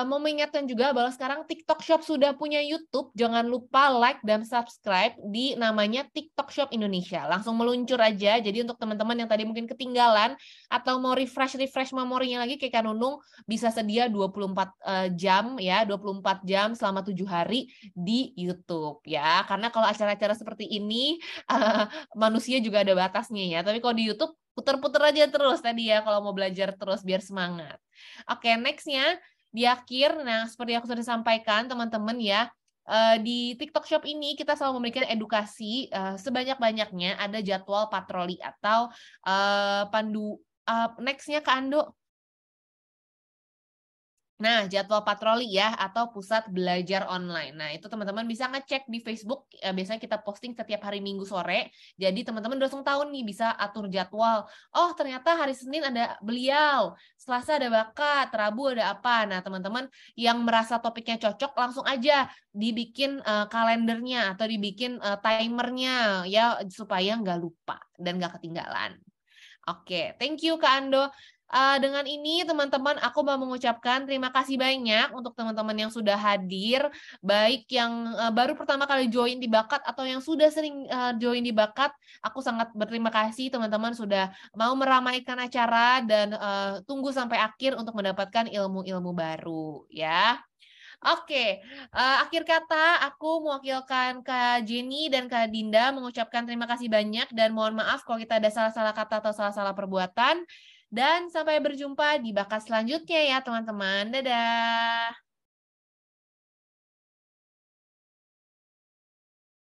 S1: mau mengingatkan juga bahwa sekarang TikTok Shop sudah punya YouTube. Jangan lupa like dan subscribe di namanya TikTok Shop Indonesia. Langsung meluncur aja. Jadi untuk teman-teman yang tadi mungkin ketinggalan atau mau refresh memorinya lagi kayak Kak Nunung, bisa sedia 24 jam ya, 24 jam selama 7 hari di YouTube ya. Karena kalau acara-acara seperti ini manusia juga ada batasnya ya. Tapi kalau di YouTube puter-puter aja terus tadi ya kalau mau belajar terus biar semangat. Oke, next-nya di akhir, nah seperti aku sudah sampaikan teman-teman ya, di TikTok Shop ini kita selalu memberikan edukasi sebanyak-banyaknya, ada jadwal patroli atau pandu. Next-nya Kak Ando. Nah, jadwal patroli ya, atau pusat belajar online. Nah, itu teman-teman bisa ngecek di Facebook, biasanya kita posting setiap hari Minggu sore, jadi teman-teman langsung tahu nih, bisa atur jadwal. Oh, ternyata hari Senin ada Beliau, Selasa ada bakat, Rabu ada apa. Nah, teman-teman yang merasa topiknya cocok, langsung aja dibikin kalendernya, atau dibikin timernya, ya, supaya nggak lupa dan nggak ketinggalan. Oke, thank you Kak Ando. Dengan ini teman-teman aku mau mengucapkan terima kasih banyak untuk teman-teman yang sudah hadir, baik yang baru pertama kali join di Bakat atau yang sudah sering join di Bakat. Aku sangat berterima kasih teman-teman sudah mau meramaikan acara dan tunggu sampai akhir untuk mendapatkan ilmu-ilmu baru ya. Oke, akhir kata aku mewakilkan Kak Jenny dan Kak Dinda mengucapkan terima kasih banyak dan mohon maaf kalau kita ada salah-salah kata atau salah-salah perbuatan. Dan sampai berjumpa di bakat selanjutnya ya teman-teman. Dadah!